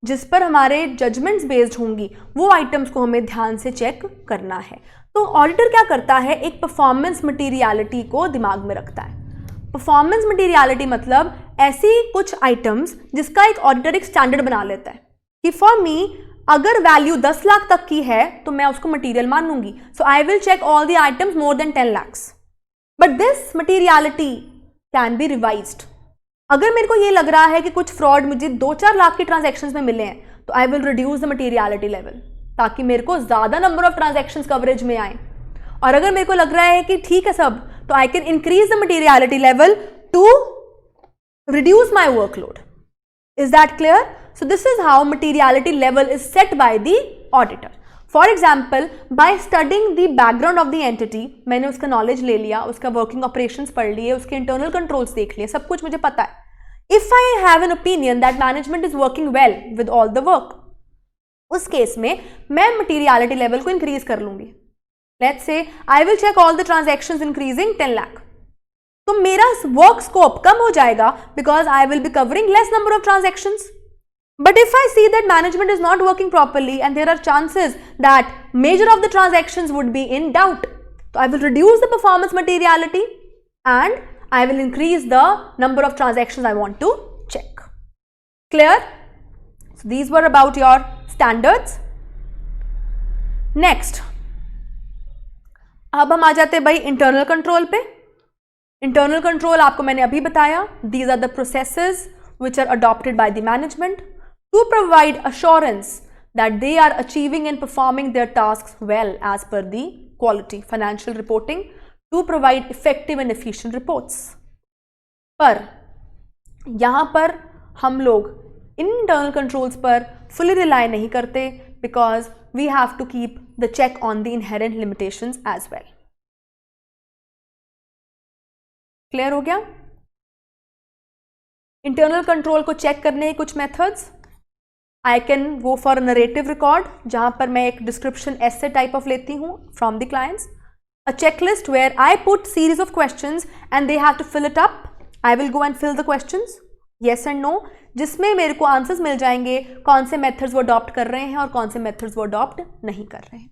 जिस पर हमारे जजमेंट्स बेस्ड होंगी, वो आइटम्स को हमें ध्यान से चेक करना है। तो ऑडिटर क्या करता है, एक परफॉर्मेंस मटीरियलिटी को दिमाग में रखता है। परफॉर्मेंस मटीरियलिटी मतलब ऐसी कुछ आइटम्स जिसका एक ऑडिटर एक स्टैंडर्ड बना लेता है कि फॉर मी अगर वैल्यू 10 लाख तक की है तो मैं उसको मटीरियल मानूंगी, so I will check all the items more than 10 lakhs, but this materiality can be revised. अगर मेरे को ये लग रहा है कि कुछ फ्रॉड मुझे 2-4 लाख के ट्रांजैक्शंस में मिले हैं, तो I will reduce the materiality level, ताकि मेरे को ज्यादा नंबर ऑफ ट्रांजैक्शंस कवरेज में आए। और अगर मेरे को लग रहा है कि ठीक है सब, तो I can increase the materiality level to reduce my workload. Is that clear? So this is how materiality level is set by the auditor. For example, by studying the background of the entity, मैंने उसका knowledge ले लिया, उसका working operations पढ़ लिए, उसके internal controls देख लिए, सब कुछ मुझे पता है। If I have an opinion that management is working well with all the work, उस केस में मैं मटीरियलिटी लेवल को इंक्रीज कर लूंगी। Let's say I will check all the transactions increasing 10 lakh, तो मेरा वर्क स्कोप कम हो जाएगा because I will be covering less number of transactions. But if I see that management is not working properly and there are chances that major of the transactions would be in doubt, so I will reduce the performance materiality and I will increase the number of transactions I want to check. Clear? So these were about your standards. Next, अब हम आ जाते हैं भाई internal control पे। Internal control आपको मैंने अभी बताया, these are the processes which are adopted by the management to provide assurance that they are achieving and performing their tasks well as per the quality financial reporting, to provide effective and efficient reports. पर यहाँ पर हम लोग internal controls पर fully rely नहीं करते because we have to keep the check on the inherent limitations as well. Clear हो गया? इंटरनल कंट्रोल को चेक करने के कुछ methods, I can go for narrative record, जहां पर मैं एक डिस्क्रिप्शन ऐसे टाइप ऑफ लेती हूं from the clients, a checklist where I put series of questions and they have to fill it up. I will go and fill the questions. Yes and no, जिसमें मेरे को answers मिल जाएंगे कौन से methods वो adopt कर रहे हैं और कौन से मेथड्स वो अडॉप्ट नहीं कर रहे हैं.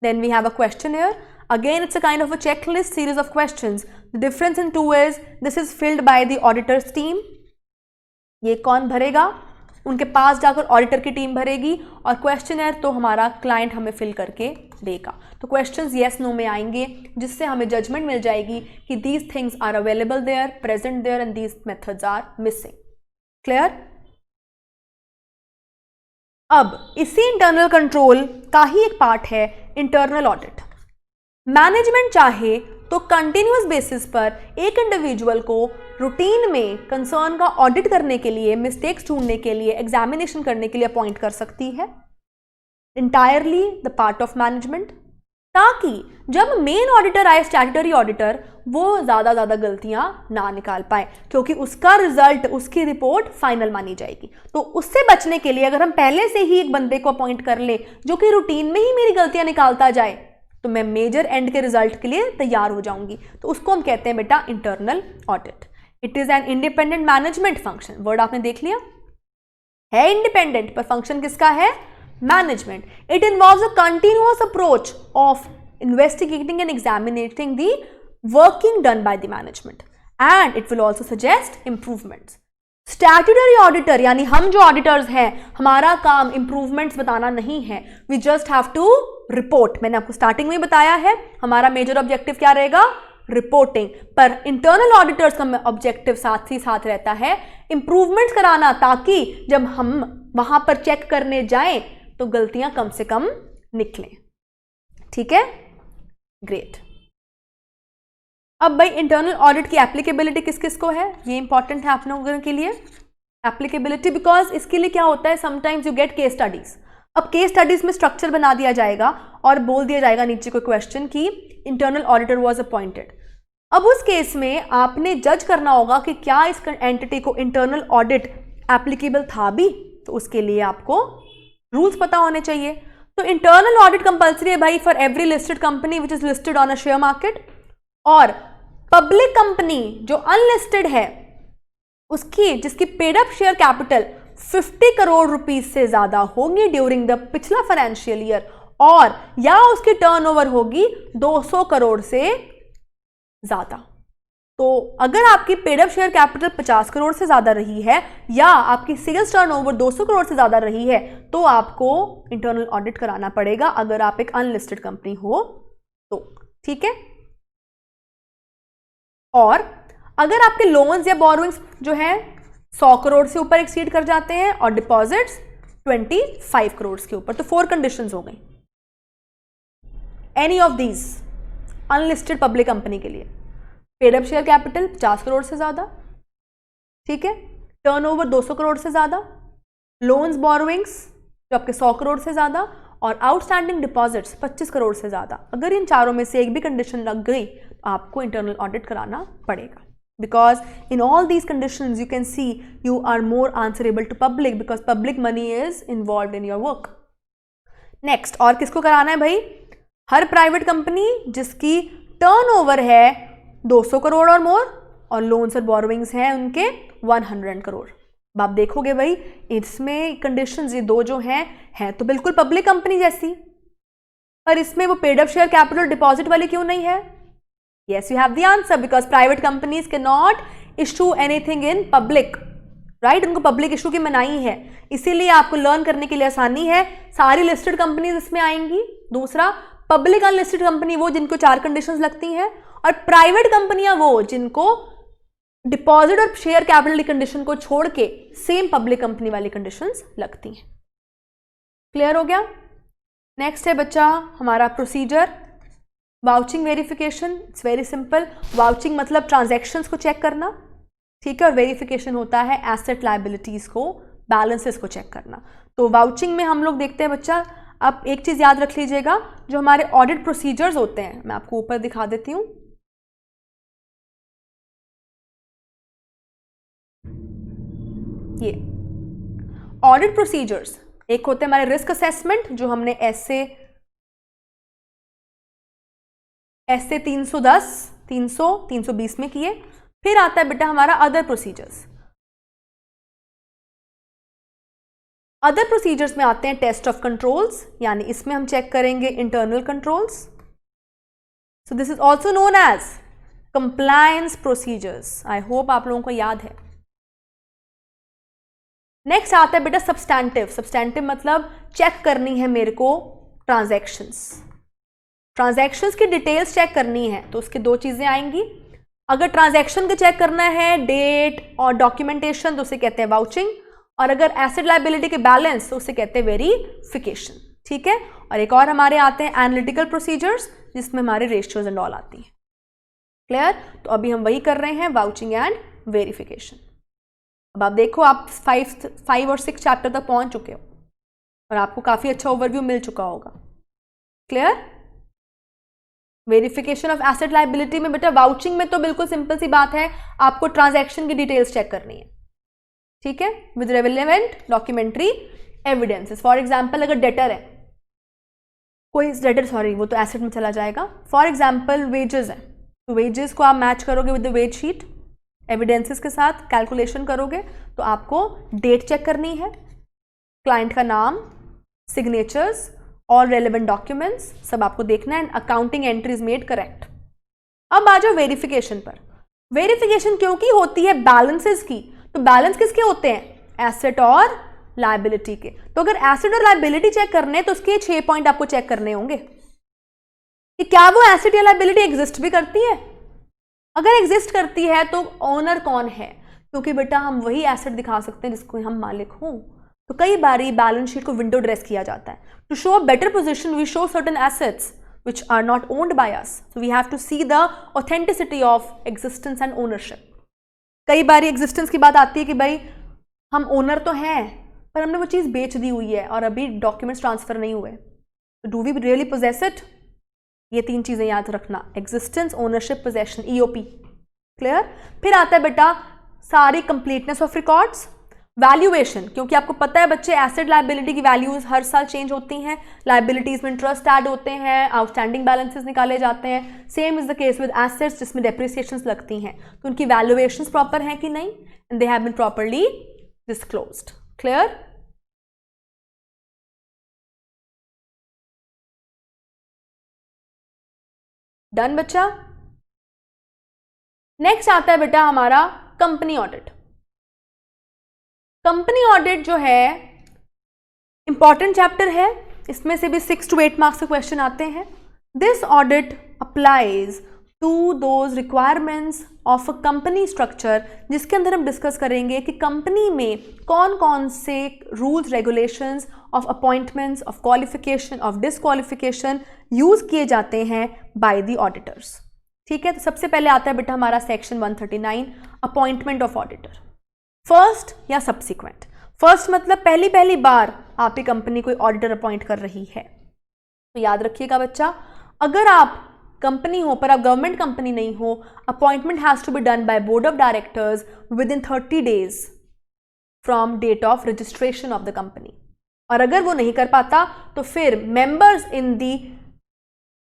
Then we have a questionnaire. Again, it's a kind of a checklist series of questions. The difference in two is this is filled by the auditor's team. ये कौन भरेगा? उनके पास जाकर ऑडिटर की टीम भरेगी, और क्वेश्चनर तो हमारा क्लाइंट हमें फिल करके देगा. तो क्वेश्चंस येस नो में आएंगे, जिससे हमें जजमेंट मिल जाएगी कि these things are available there, present there, and these methods are missing. Clear? अब इसी इंटरनल कंट्रोल का ही एक पार्ट है इंटरनल ऑडिट. मैनेजमेंट चाहे तो कंटिन्यूअस बेसिस पर एक इंडिविजुअल को रूटीन में कंसर्न का ऑडिट करने के लिए, मिस्टेक्स ढूंढने के लिए, एग्जामिनेशन करने के लिए अपॉइंट कर सकती है. Entirely the part of management, ताकि जब मेन ऑडिटर आए, स्टैट्यूटरी ऑडिटर, वो ज़्यादा गलतियां ना निकाल पाए, क्योंकि उसका रिजल्ट, उसकी रिपोर्ट फाइनल मानी जाएगी. तो उससे बचने के लिए अगर हम पहले से ही एक बंदे को अपॉइंट कर ले जो कि रूटीन में ही मेरी गलतियां निकालता जाए, तो मैं मेजर एंड के रिजल्ट के लिए तैयार हो जाऊंगी. तो उसको हम कहते हैं बेटा internal audit. It is an independent management function. Word आपने देख लिया, है इंडिपेंडेंट, पर फंक्शन किसका है? Management. It involves a continuous approach of investigating and examinating the working done by the management, and it will also suggest improvements. Statutory auditor यानी हम जो ऑडिटर्स हैं, हमारा काम इंप्रूवमेंट्स बताना नहीं है. We just have to report. मैंने आपको स्टार्टिंग में बताया है हमारा मेजर ऑब्जेक्टिव क्या रहेगा? रिपोर्टिंग. पर इंटरनल ऑडिटर्स का ऑब्जेक्टिव साथ ही साथ रहता है इंप्रूवमेंट्स कराना, ताकि जब हम वहां पर चेक करने जाएं तो गलतियां कम से कम निकलें. ठीक है, ग्रेट. अब भाई इंटरनल ऑडिट की एप्लीकेबिलिटी किस किस को है, ये इंपॉर्टेंट है आप लोगों के लिए. एप्लीकेबिलिटी, बिकॉज इसके लिए क्या होता है, sometimes you get case studies. अब केस स्टडीज में स्ट्रक्चर बना दिया जाएगा और बोल दिया जाएगा नीचे कोई क्वेश्चन की इंटरनल ऑडिटर वाज अपॉइंटेड. अब उस केस में आपने जज करना होगा कि क्या इस एंटिटी को इंटरनल ऑडिट एप्लीकेबल था भी, तो उसके लिए आपको रूल्स पता होने चाहिए. तो इंटरनल ऑडिट कंपल्सरी है भाई for every listed company which is listed on a share market, और पब्लिक कंपनी जो अनलिस्टेड है उसकी, जिसकी paid up share capital 50 crore rupees से ज्यादा होगी ड्यूरिंग द पिछला फाइनेंशियल ईयर, और या उसकी टर्नओवर होगी 200 करोड़ से ज्यादा. तो अगर आपकी paid up share capital 50 crore से ज्यादा रही है या आपकी सेल्स टर्नओवर 200 करोड़ से ज्यादा रही है, तो आपको इंटरनल ऑडिट कराना पड़ेगा अगर आप एक अनलिस्टेड कंपनी हो तो. ठीक है. और अगर आपके लोन्स या बोरोइंग्स जो है 100 करोड़ से ऊपर एक्सीड कर जाते हैं और डिपॉजिट्स 25 करोड़ के ऊपर, तो 4 कंडीशंस हो गई. Any of these unlisted public company के लिए paid up share capital 50 crore से ज्यादा, ठीक है, टर्नओवर 200 करोड़ से ज्यादा, लोन्स बोरोइंग्स जो आपके 100 करोड़ से ज्यादा, और आउटस्टैंडिंग डिपॉजिट्स 25 करोड़ से ज्यादा. अगर इन चारों में से एक भी कंडीशन लग गई तो आपको इंटरनल ऑडिट कराना पड़ेगा. Because in all these conditions you can see you are more answerable to public because public money is involved in your work. Next, और किसको कराना है भाई? हर प्राइवेट कंपनी जिसकी टर्नओवर है 200 करोड़ और मोर, और लोन्स और बोरोइंग्स हैं उनके 100 करोड़. अब आप देखोगे भाई इसमें कंडीशंस ये दो जो हैं तो बिल्कुल पब्लिक कंपनी जैसी, पर इसमें वो paid up share capital deposit वाली क्यों नहीं है? Yes, you have the answer because private companies cannot issue anything in public, right? उनको पब्लिक इशू की मनाही है, इसीलिए आपको लर्न करने के लिए आसानी है. सारी लिस्टेड कंपनीज इसमें आएंगी. दूसरा, पब्लिक अनलिस्टेड कंपनी वो जिनको 4 कंडीशंस लगती हैं, और प्राइवेट कंपनियां वो जिनको डिपॉजिट और शेयर कैपिटल की कंडीशन को छोड़ के सेम पब्लिक कंपनी वाली कंडीशंस लगती हैं. क्लियर हो गया? नेक्स्ट है बच्चा हमारा procedure vouching verification. It's very simple. Vouching मतलब ट्रांजैक्शंस को चेक करना, ठीक है, और वेरिफिकेशन होता है एसेट लायबिलिटीज को, बैलेंसेस को चेक करना. तो वाउचिंग में हम लोग देखते हैं बच्चा, आप एक चीज याद रख लीजिएगा, जो हमारे ऑडिट प्रोसीजर्स होते हैं, मैं आपको ऊपर दिखा देती हूं. ये ऑडिट प्रोसीजर्स, एक होते हैं हमारे रिस्क असेसमेंट जो हमने ऐसे 310, 300, 320 में किए. फिर आता है बेटा हमारा अदर प्रोसीजर्स. अदर प्रोसीजर्स में आते हैं टेस्ट ऑफ कंट्रोल्स, यानी इसमें हम चेक करेंगे internal controls. So this is also known as compliance procedures. I hope आप लोगों को याद है. नेक्स्ट आता है बेटा सब्सटैंटिव. सब्सटैंटिव मतलब चेक करनी है मेरे को ट्रांजैक्शंस की डिटेल्स चेक करनी है, तो उसकी दो चीजें आएंगी. अगर ट्रांजैक्शन का चेक करना है डेट और डॉक्यूमेंटेशन तो उसे कहते हैं वाउचिंग, और अगर एसेट लायबिलिटी के बैलेंस तो उसे कहते हैं वेरिफिकेशन. ठीक है. और एक और हमारे आते हैं एनालिटिकल प्रोसीजर्स, जिसमें हमारे रेशियोज एंड ऑल आती हैं. क्लियर. तो अभी हम वही कर रहे हैं, वाउचिंग एंड वेरिफिकेशन. अब आप देखो, आप 5 और 6 चैप्टर तक पहुंच चुके हो और आपको काफी अच्छा ओवरव्यू मिल चुका होगा. Clear. Verification of asset liability में बेटा वाउचिंग में तो बिल्कुल सिंपल सी बात है, आपको ट्रांजैक्शन की डिटेल्स चेक करनी है. ठीक है. With relevant documentary evidences. For example अगर डेटर है कोई, डेटर सॉरी वो तो एसेट में चला जाएगा. फॉर एग्जांपल वेजेस है, तो वेजेस को आप मैच करोगे with the ways sheet, evidences के साथ कैलकुलेशन करोगे. तो आपको डेट चेक करनी है, क्लाइंट का नाम, सिग्नेचर्स और रेलेवेंट डॉक्यूमेंट्स सब आपको देखना है. Accounting entries made correct. अब आ जाओ वेरिफिकेशन पर. वेरिफिकेशन क्योंकि होती है बैलेंसेस की, तो बैलेंस किसके होते हैं? एसेट और लायबिलिटी के. तो अगर एसेट और लायबिलिटी चेक करने तो उसके 6 पॉइंट आपको चेक करने होंगे कि क्या वो एसेट या लायबिलिटी एग्जिस्ट भी करती है. अगर एग्जिस्ट करती है तो ओनर कौन है, क्योंकि बेटा हम वही एसेट दिखा सकते हैं जिसको हम मालिक हों. तो कई बार बैलेंस शीट को विंडो ड्रेस किया जाता है. To show a better position we show certain assets which are not owned by us. So we have to see the authenticity of existence and ownership. कई बार एग्जिस्टेंस की बात आती है कि भाई हम ओनर तो हैं पर हमने वो चीज़ बेच दी हुई है और अभी डॉक्यूमेंट्स ट्रांसफर नहीं हुए, तो do we really possess it? ये 3 चीज़ें याद रखना, existence, ownership, possession, EOP. Clear. फिर आता है बेटा सारी कंप्लीटनेस ऑफ रिकॉर्ड्स. वैल्यूएशन, क्योंकि आपको पता है बच्चे एसेट लायबिलिटी की वैल्यूज हर साल चेंज होती हैं. लायबिलिटीज में इंटरेस्ट ऐड होते हैं, आउटस्टैंडिंग बैलेंसेस निकाले जाते हैं. Same is the case with assets जिसमें डेप्रिसिएशंस लगती हैं, तो उनकी वैल्यूएशंस प्रॉपर हैं कि नहीं, and they have been properly disclosed. Clear. Done बच्चा. नेक्स्ट आता है बेटा हमारा कंपनी ऑडिट. कंपनी ऑडिट जो है इंपॉर्टेंट चैप्टर है, इसमें से भी 6 to 8 मार्क्स के क्वेश्चन आते हैं. This audit applies to those requirements of a company structure, जिसके अंदर हम डिस्कस करेंगे कि कंपनी में कौन कौन से rules, regulations of appointments, of qualification, of disqualification use किए जाते हैं बाय द ऑडिटर्स. ठीक है. तो सबसे पहले आता है बेटा हमारा section 139, appointment of auditor. First या सब्सिक्वेंट. फर्स्ट मतलब पहली बार आपकी कंपनी कोई ऑडिटर अपॉइंट कर रही है. तो याद रखिएगा बच्चा, अगर आप कंपनी हो पर आप गवर्नमेंट कंपनी नहीं हो, appointment has to be done by board of directors within 30 days from date of registration of the company. और अगर वो नहीं कर पाता तो फिर members in the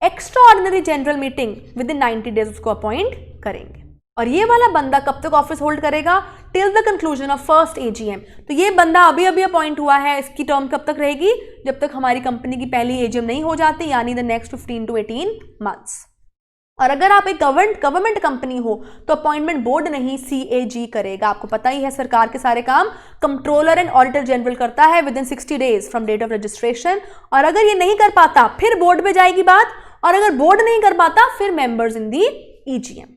extraordinary general meeting within 90 days उसको अपॉइंट करेंगे. और ये वाला बंदा कब तक ऑफिस होल्ड करेगा? Till the conclusion of first AGM. तो ये बंदा अभी अपॉइंट हुआ है, इसकी टर्म कब तक रहेगी? जब तक हमारी कंपनी की पहली एजीएम नहीं हो जाती, यानी द नेक्स्ट 15 to 18 months. और अगर आप एक गवर्नमेंट कंपनी हो तो अपॉइंटमेंट बोर्ड नहीं, CAG करेगा. आपको पता ही है सरकार के सारे काम कंट्रोलर एंड ऑडिटर जनरल करता है within 60 days from date of registration. और अगर ये नहीं कर पाता फिर बोर्ड पे जाएगी बात, और अगर बोर्ड नहीं कर पाता फिर members in the EGM.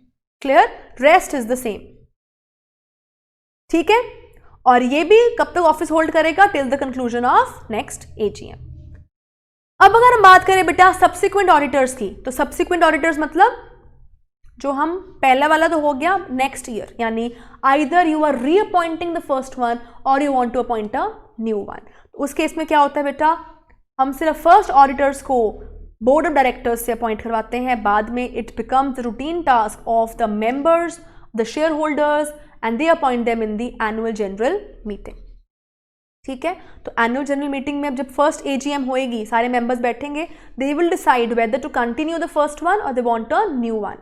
Clear. Rest is the same. ठीक है. और ये भी कब तक ऑफिस होल्ड करेगा? Till the conclusion of next AGM. अब अगर हम बात करें बेटा सब्सिक्वेंट ऑडिटर्स की, तो सब्सिक्वेंट ऑडिटर्स मतलब जो हम पहला वाला तो हो गया नेक्स्ट ईयर, यानी either you are reappointing the first one or you want to appoint a new one. तो उस केस में क्या होता है बेटा, हम सिर्फ फर्स्ट ऑडिटर्स को बोर्ड ऑफ डायरेक्टर्स से अपॉइंट करवाते हैं. बाद में it becomes the routine task of the members, the share holders, and they appoint them in the annual general meeting. ठीक है. तो एनुअल जनरल मीटिंग में अब जब फर्स्ट एजीएम होएगी, सारे मेंबर्स बैठेंगे, they will decide whether to continue the first one or they want a new one.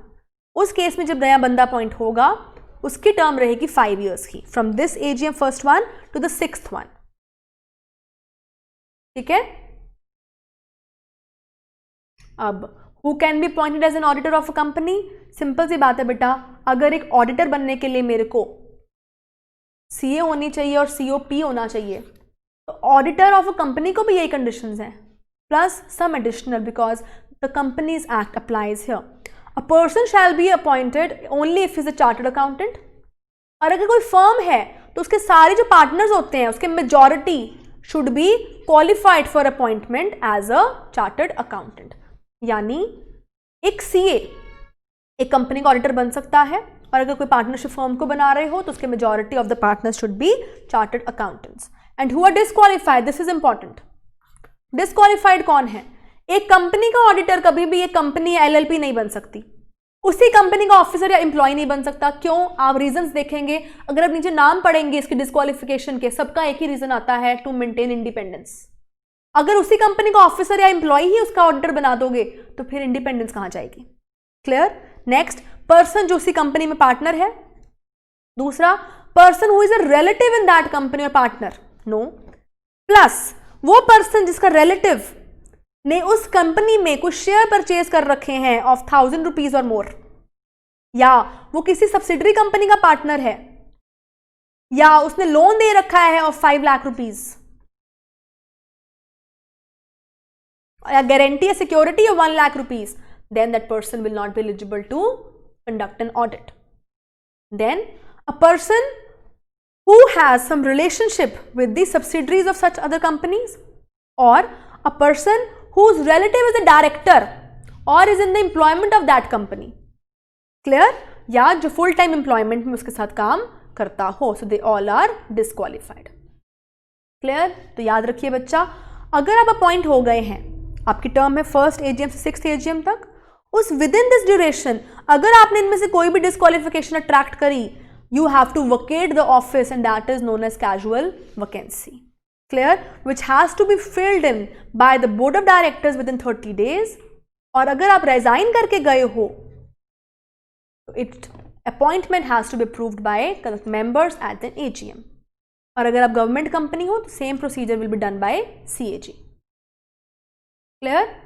उस केस में जब नया बंदा अपॉइंट होगा उसकी टर्म रहेगी 5 years की, from this AGM first one to the 6th one. ठीक है। अब who can be appointed as an auditor of a company? Simple सी बात है बेटा, अगर एक ऑडिटर बनने के लिए मेरे को सीए होनी चाहिए और सीओपी होना चाहिए, तो ऑडिटर ऑफ अ कंपनी को भी यही कंडीशंस हैं, plus some additional, because the Companies Act applies here. A person shall be appointed only if is a chartered accountant. और अगर कोई फर्म है तो उसके सारे जो पार्टनर्स होते हैं उसके majority should be qualified for appointment as a chartered accountant. यानी एक सीए एक कंपनी का ऑडिटर बन सकता है, और अगर कोई पार्टनरशिप फर्म को बना रहे हो तो उसके majority of the partners should be chartered accountants. And who are disqualified, this is important. Disqualified कौन है? एक कंपनी का ऑडिटर कभी भी एक कंपनी या एलएलपी नहीं बन सकती, उसी कंपनी का ऑफिसर या एम्प्लॉय नहीं बन सकता। क्यों? आप रीजंस देखेंगे, अगर आप नीचे नाम पढ़ेंगे इसकी डिस्क्वालिफिकेशन के, सबका एक ही रीजन आता है, टू मेंटेन इंडिपेंडेंस। अगर उसी कंपनी का ऑफिसर या एम्प्लॉय ही उसका ऑडिटर बना दोगे तो फिर इंडिपेंडेंस कहां जाएगी? क्लियर? नेक्स्ट, पर्सन जो उसी कंपनी में पार्टनर है। दूसरा, person who is a relative in that company और पार्टनर, नो। प्लस वो पर्सन जिसका रिलेटिव ने उस कंपनी में कुछ शेयर परचेज कर रखे हैं ऑफ 1000 रुपीज और मोर, या वो किसी सब्सिडरी कंपनी का पार्टनर है, या उसने लोन दे रखा है ऑफ 5 लाख रुपीज, या गारंटी या security of 1 lakh rupees, then that person will not be eligible to conduct an audit. Then a person who has some relationship with the subsidiaries of such other companies, or a person whose relative is a director or is in the employment of that company. Clear? या जो full time employment में उसके साथ काम करता हो, so they all are disqualified. Clear? तो याद रखिए बच्चा, अगर आप अपॉइंट हो गए हैं, आपकी टर्म है 1st AGM से 6th AGM तक, उस विद इन दिस ड्यूरेशन अगर आपने इनमें से कोई भी डिस्क्वालिफिकेशन अट्रैक्ट करी, you have to vacate the office and that is known as casual vacancy. Clear? Which has to be filled in by the board of directors within 30 days. और अगर आप रिजाइन करके गए हो तो it appointment has to be approved by members at an AGM। और अगर आप गवर्नमेंट कंपनी हो तो same procedure will be done by CAG। Clear?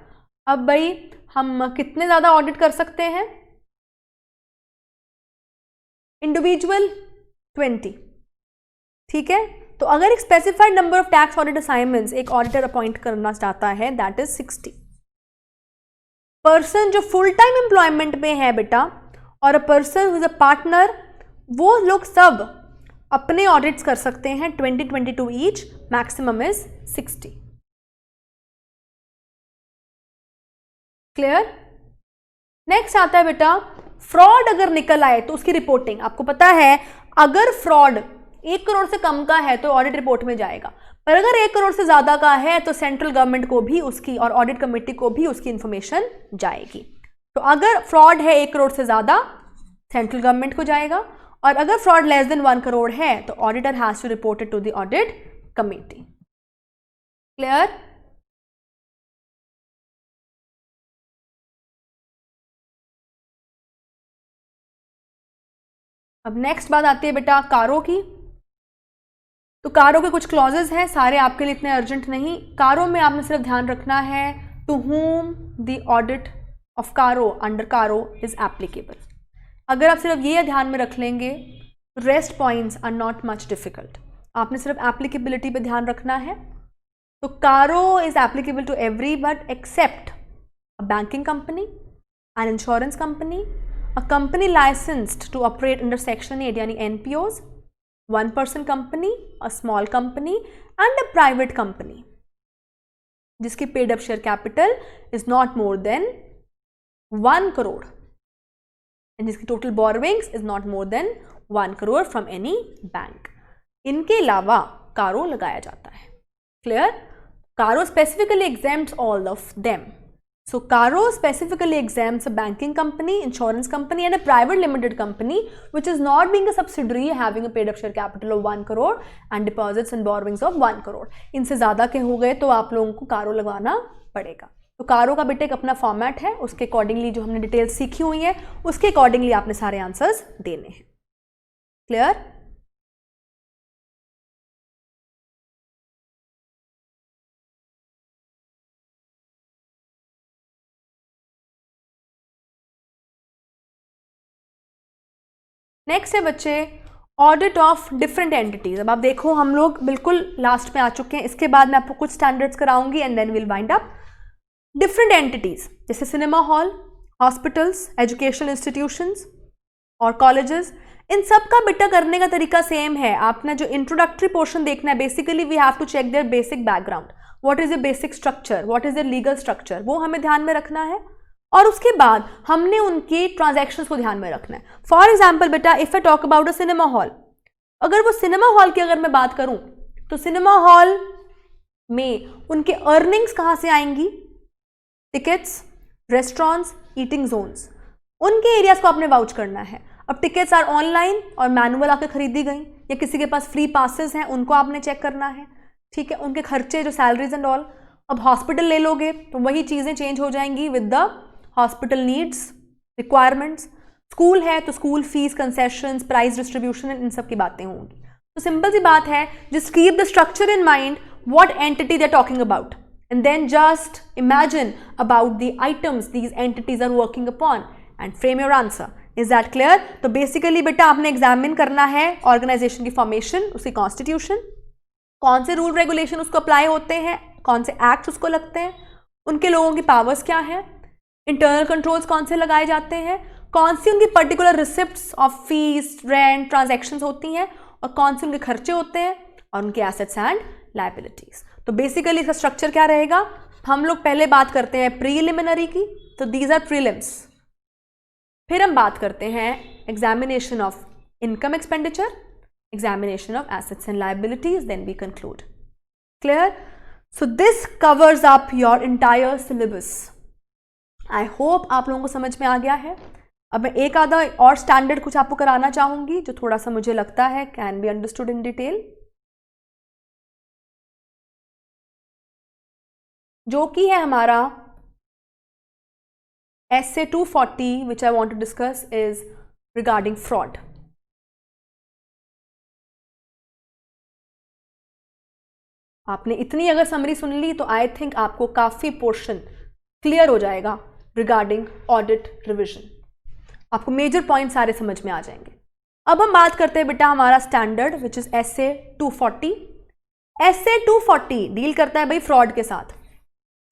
अब भाई हम कितने ज्यादा ऑडिट कर सकते हैं? इंडिविजुअल 20, ठीक है। तो अगर एक specified number of tax audit assignments एक ऑडिटर अपॉइंट करना चाहता है, दैट इज 60। पर्सन जो फुल टाइम एम्प्लॉयमेंट में है बेटा, और a person who is a partner, वो लोग सब अपने ऑडिट्स कर सकते हैं 20-22 each, maximum is 60। Clear? Next आता है बेटा, फ्रॉड अगर निकल आए तो उसकी रिपोर्टिंग। आपको पता है अगर फ्रॉड 1 करोड़ से कम का है तो ऑडिट रिपोर्ट में जाएगा, पर अगर 1 करोड़ से ज्यादा का है तो सेंट्रल गवर्नमेंट को भी उसकी और ऑडिट कमेटी को भी उसकी इंफॉर्मेशन जाएगी। तो अगर फ्रॉड है 1 करोड़ से ज्यादा, सेंट्रल गवर्नमेंट को जाएगा, और अगर फ्रॉड लेस देन 1 करोड़ है तो auditor has to report it to the audit committee. Clear? अब नेक्स्ट बात आती है बेटा कारो की। तो कारो के कुछ क्लॉजेस हैं, सारे आपके लिए इतने अर्जेंट नहीं। कारो में आपने सिर्फ ध्यान रखना है to whom the audit of CARO under CARO is applicable. अगर आप सिर्फ ये ध्यान में रख लेंगे, rest points are not much difficult. आपने सिर्फ एप्लीकेबिलिटी पे ध्यान रखना है। तो CARO is applicable to every but except a banking company, an insurance company, a company licensed to operate under Section 8 यानी NPOs, one person company, a small company and a private company जिसकी paid up share capital is not more than 1 crore and जिसकी total borrowings is not more than 1 crore from any bank। इनके अलावा कारो लगाया जाता है। Clear? कारो specifically exempts all of them। So Caro specifically exempts a banking company, insurance company and a private limited company which is not being a subsidiary having a paid up share capital of 1 crore and deposits and borrowings of 1 crore। इनसे ज़्यादा के हो गए तो आप लोगों को कारो लगवाना पड़ेगा। तो कारो का बेटे एक अपना फॉर्मेट है, उसके अकॉर्डिंगली जो हमने डिटेल्स सीखी हुई है उसके अकॉर्डिंगली आपने सारे आंसर्स देने हैं। क्लियर? नेक्स्ट है बच्चे ऑडिट ऑफ डिफरेंट एंटिटीज। अब आप देखो हम लोग बिल्कुल लास्ट में आ चुके हैं, इसके बाद मैं आपको कुछ स्टैंडर्ड्स कराऊंगी and then will wind up. Different entities जैसे cinema hall, hospitals, educational institutions और कॉलेजेस, इन सब का बेटा करने का तरीका सेम है। आपने जो इंट्रोडक्टरी पोर्शन देखना है, basically we have to check their basic background, what is a basic structure, what is a legal structure, वो हमें ध्यान में रखना है। और उसके बाद हमने उनके ट्रांजैक्शंस को ध्यान में रखना है। फॉर एग्जाम्पल बेटा if I talk about a cinema hall, अगर वो सिनेमा हॉल की अगर मैं बात करूं तो सिनेमा हॉल में उनके अर्निंग्स कहां से आएंगी, टिकट्स, रेस्टोरेंट्स, ईटिंग जोन्स, उनके एरियाज को आपने वाउच करना है। अब टिकट्स आर ऑनलाइन और मैनुअल आकर खरीदी गई, या किसी के पास फ्री पासेस हैं उनको आपने चेक करना है, ठीक है, उनके खर्चे जो सैलरीज एंड ऑल। अब हॉस्पिटल ले लोगे तो वही चीज़ें चेंज हो जाएंगी with the hospital needs, requirements. School है तो school fees, concessions, price distribution, इन सब की बातें होंगी। तो सिंपल सी बात है, just keep the structure in mind, what entity they are talking about, and then just imagine about the items these entities are working upon and frame your answer. Is that clear? तो basically बेटा आपने examine करना है organisation की formation, उसकी constitution, कौन से rule regulation उसको अप्लाई होते हैं, कौन से एक्ट उसको लगते हैं, उनके लोगों की पावर्स क्या है, इंटरनल कंट्रोल्स कौन से लगाए जाते हैं, कौन सी उनकी particular receipts of fees, rent, transactions होती हैं, और कौन से उनके खर्चे होते हैं, और उनके एसेट्स एंड लायबिलिटीज। तो बेसिकली इसका स्ट्रक्चर क्या रहेगा, हम लोग पहले बात करते हैं प्रीलिमिनरी की, तो दीज आर प्रीलिम्स। फिर हम बात करते हैं examination of income expenditure, examination of assets and liabilities, then we conclude. Clear? So this covers up your entire syllabus. I hope आप लोगों को समझ में आ गया है। अब मैं एक आधा और स्टैंडर्ड कुछ आपको कराना चाहूंगी जो थोड़ा सा मुझे लगता है can be understood in detail, जो कि है हमारा essay 240 which I want to discuss is regarding fraud. आपने इतनी अगर समरी सुन ली तो आई थिंक आपको काफी पोर्शन क्लियर हो जाएगा रिगार्डिंग ऑडिट रिविजन, आपको मेजर पॉइंट सारे समझ में आ जाएंगे। अब हम बात करते हैं बेटा हमारा standard which is essay 240। essay 240 deal करता है भाई फ्रॉड के साथ।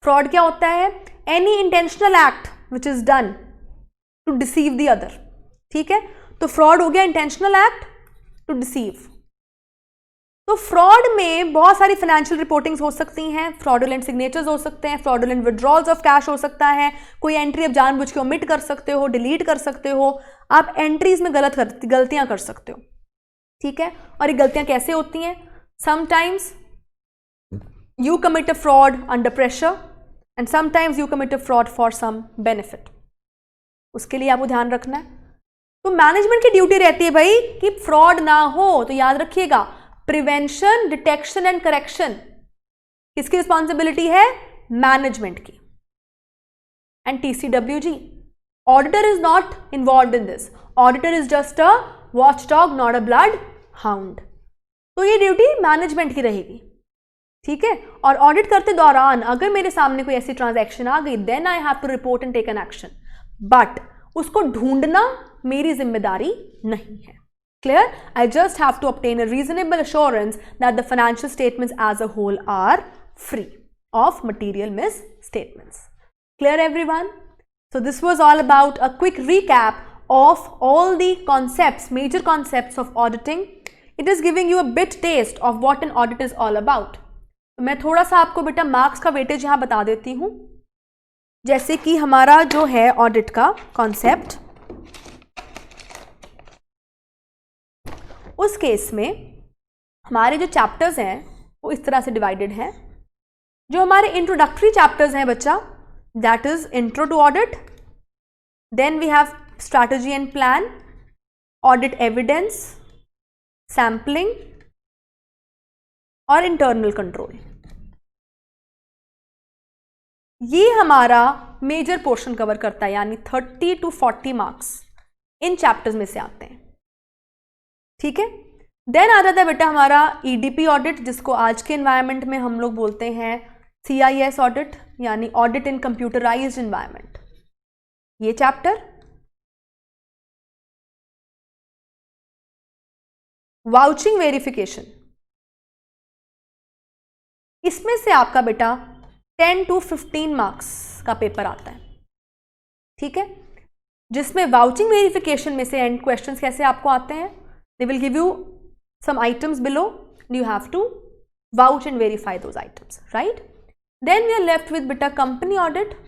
फ्रॉड क्या होता है, any intentional act which is done to deceive the other, ठीक है, तो फ्रॉड हो गया इंटेंशनल एक्ट टू डिसीव। तो फ्रॉड में बहुत सारी फाइनेंशियल रिपोर्टिंग्स हो सकती हैं, फ्रॉडुलेंट सिग्नेचर्स हो सकते हैं, फ्रॉडुलेंट विड्रॉल्स ऑफ कैश हो सकता है, कोई एंट्री आप जानबूझ के ओमिट कर सकते हो, डिलीट कर सकते हो, आप एंट्रीज में गलतियां कर सकते हो, ठीक है। और ये गलतियां कैसे होती हैं, sometimes you commit a fraud under pressure and sometimes you commit a fraud for some benefit, उसके लिए आपको ध्यान रखना है। तो मैनेजमेंट की ड्यूटी रहती है भाई कि फ्रॉड ना हो, तो याद रखिएगा प्रिवेंशन, डिटेक्शन एंड करेक्शन किसकी रिस्पॉन्सिबिलिटी है, मैनेजमेंट की। And TCWG, auditor is not involve in this, auditor is just a watch dog not a blood hound. तो ये ड्यूटी मैनेजमेंट की रहेगी, ठीक है। और ऑडिट करते दौरान अगर मेरे सामने कोई ऐसी ट्रांजैक्शन आ गई then I have to report and take an action, but उसको ढूंढना मेरी जिम्मेदारी नहीं है। Clear? I just have to obtain a reasonable assurance that the financial statements as a whole are free of material misstatements. Clear everyone? So this was all about a quick recap of all the concepts, major concepts of auditing. It is giving you a bit taste of what an audit is all about. मैं थोड़ा सा आपको बेटा marks का weightage यहां बता देती हूं। जैसे कि हमारा जो है ऑडिट का कॉन्सेप्ट, उस केस में हमारे जो चैप्टर्स हैं वो इस तरह से डिवाइडेड हैं। जो हमारे इंट्रोडक्टरी चैप्टर्स हैं बच्चा, that is intro to audit, then we have strategy and plan, audit evidence, sampling और इंटरनल कंट्रोल। ये हमारा मेजर पोर्शन कवर करता है, यानी 30 to 40 मार्क्स इन चैप्टर्स में से आते हैं, ठीक है। देन आ जाता है बेटा हमारा EDP ऑडिट, जिसको आज के एनवायरनमेंट में हम लोग बोलते हैं CIS ऑडिट, यानी ऑडिट इन कंप्यूटराइज्ड एनवायरनमेंट। ये चैप्टर वाउचिंग वेरिफिकेशन, इसमें से आपका बेटा 10 to 15 मार्क्स का पेपर आता है, ठीक है, जिसमें वाउचिंग वेरिफिकेशन में से एंड क्वेश्चंस कैसे आपको आते हैं, they will give you some items below, you have to vouch and verify those items, right. Then we are left with बेटा company audit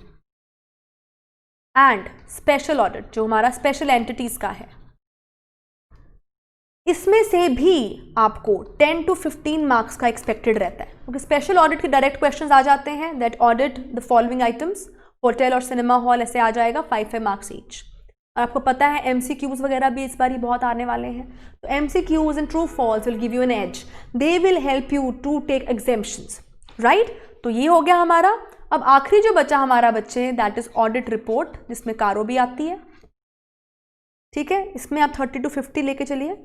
and special audit, जो हमारा स्पेशल एंटिटीज का है। इसमें से भी आपको 10 to 15 मार्क्स का एक्सपेक्टेड रहता है, क्योंकि स्पेशल ऑडिट के डायरेक्ट क्वेश्चंस आ जाते हैं, that audit the following items, hotel और सिनेमा हॉल, ऐसे आ जाएगा 5 मार्क्स ईच। और आपको पता है MCQs वगैरह भी इस बार ही बहुत आने वाले हैं, तो MCQs and true false will give you an edge, they will help you to take exemptions, right. तो ये हो गया हमारा। अब आखिरी जो बचा हमारा बच्चे, दैट इज ऑडिट रिपोर्ट, जिसमें कारो भी आती है, ठीक है, इसमें आप 30 to 50 लेके चलिए।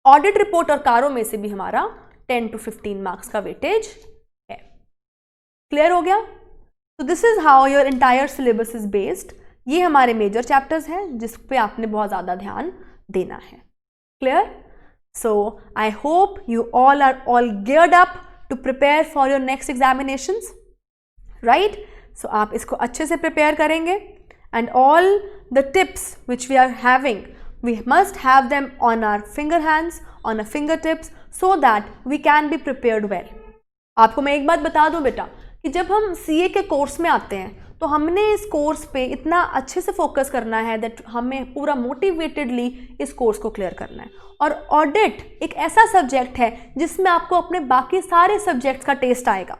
ऑडिट रिपोर्ट और कारो में से भी हमारा 10 to 15 मार्क्स का वेटेज है। क्लियर हो गया? तो this is how your entire syllabus is based. ये हमारे मेजर चैप्टर्स हैं जिस पे आपने बहुत ज़्यादा ध्यान देना है। Clear? So I hope you all are all geared up to prepare for your next examinations, right. So आप इसको अच्छे से प्रिपेयर करेंगे and all the tips which we are having, we must have them on our finger hands, on our fingertips, so that we can be prepared well. आपको मैं एक बात बता दूं बेटा कि जब हम CA के कोर्स में आते हैं तो हमने इस कोर्स पे इतना अच्छे से फोकस करना है दैट हमें पूरा मोटिवेटेडली इस कोर्स को क्लियर करना है। और ऑडिट एक ऐसा सब्जेक्ट है जिसमें आपको अपने बाकी सारे सब्जेक्ट्स का टेस्ट आएगा।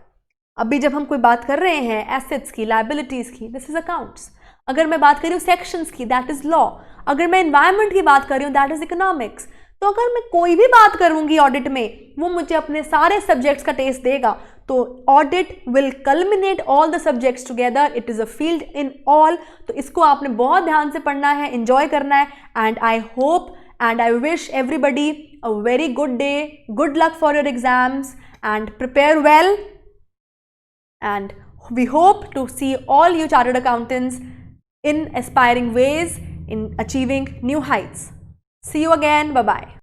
अभी जब हम कोई बात कर रहे हैं एसेट्स की, लायबिलिटीज़ की, दिस इज अकाउंट्स। अगर मैं बात कर रही हूँ सेक्शंस की, दैट इज लॉ। अगर मैं एनवायरनमेंट की बात कर रही हूँ, दैट इज इकोनॉमिक्स। तो अगर मैं कोई भी बात करूंगी ऑडिट में, वो मुझे अपने सारे सब्जेक्ट्स का टेस्ट देगा। तो audit will culminate all the subjects together, it is a field in all. तो इसको आपने बहुत ध्यान से पढ़ना है, एंजॉय करना है। And I hope and I wish everybody a very good day, good luck for your exams and prepare well. And we hope to see all you chartered accountants in aspiring ways in achieving new heights. See you again. Bye-bye.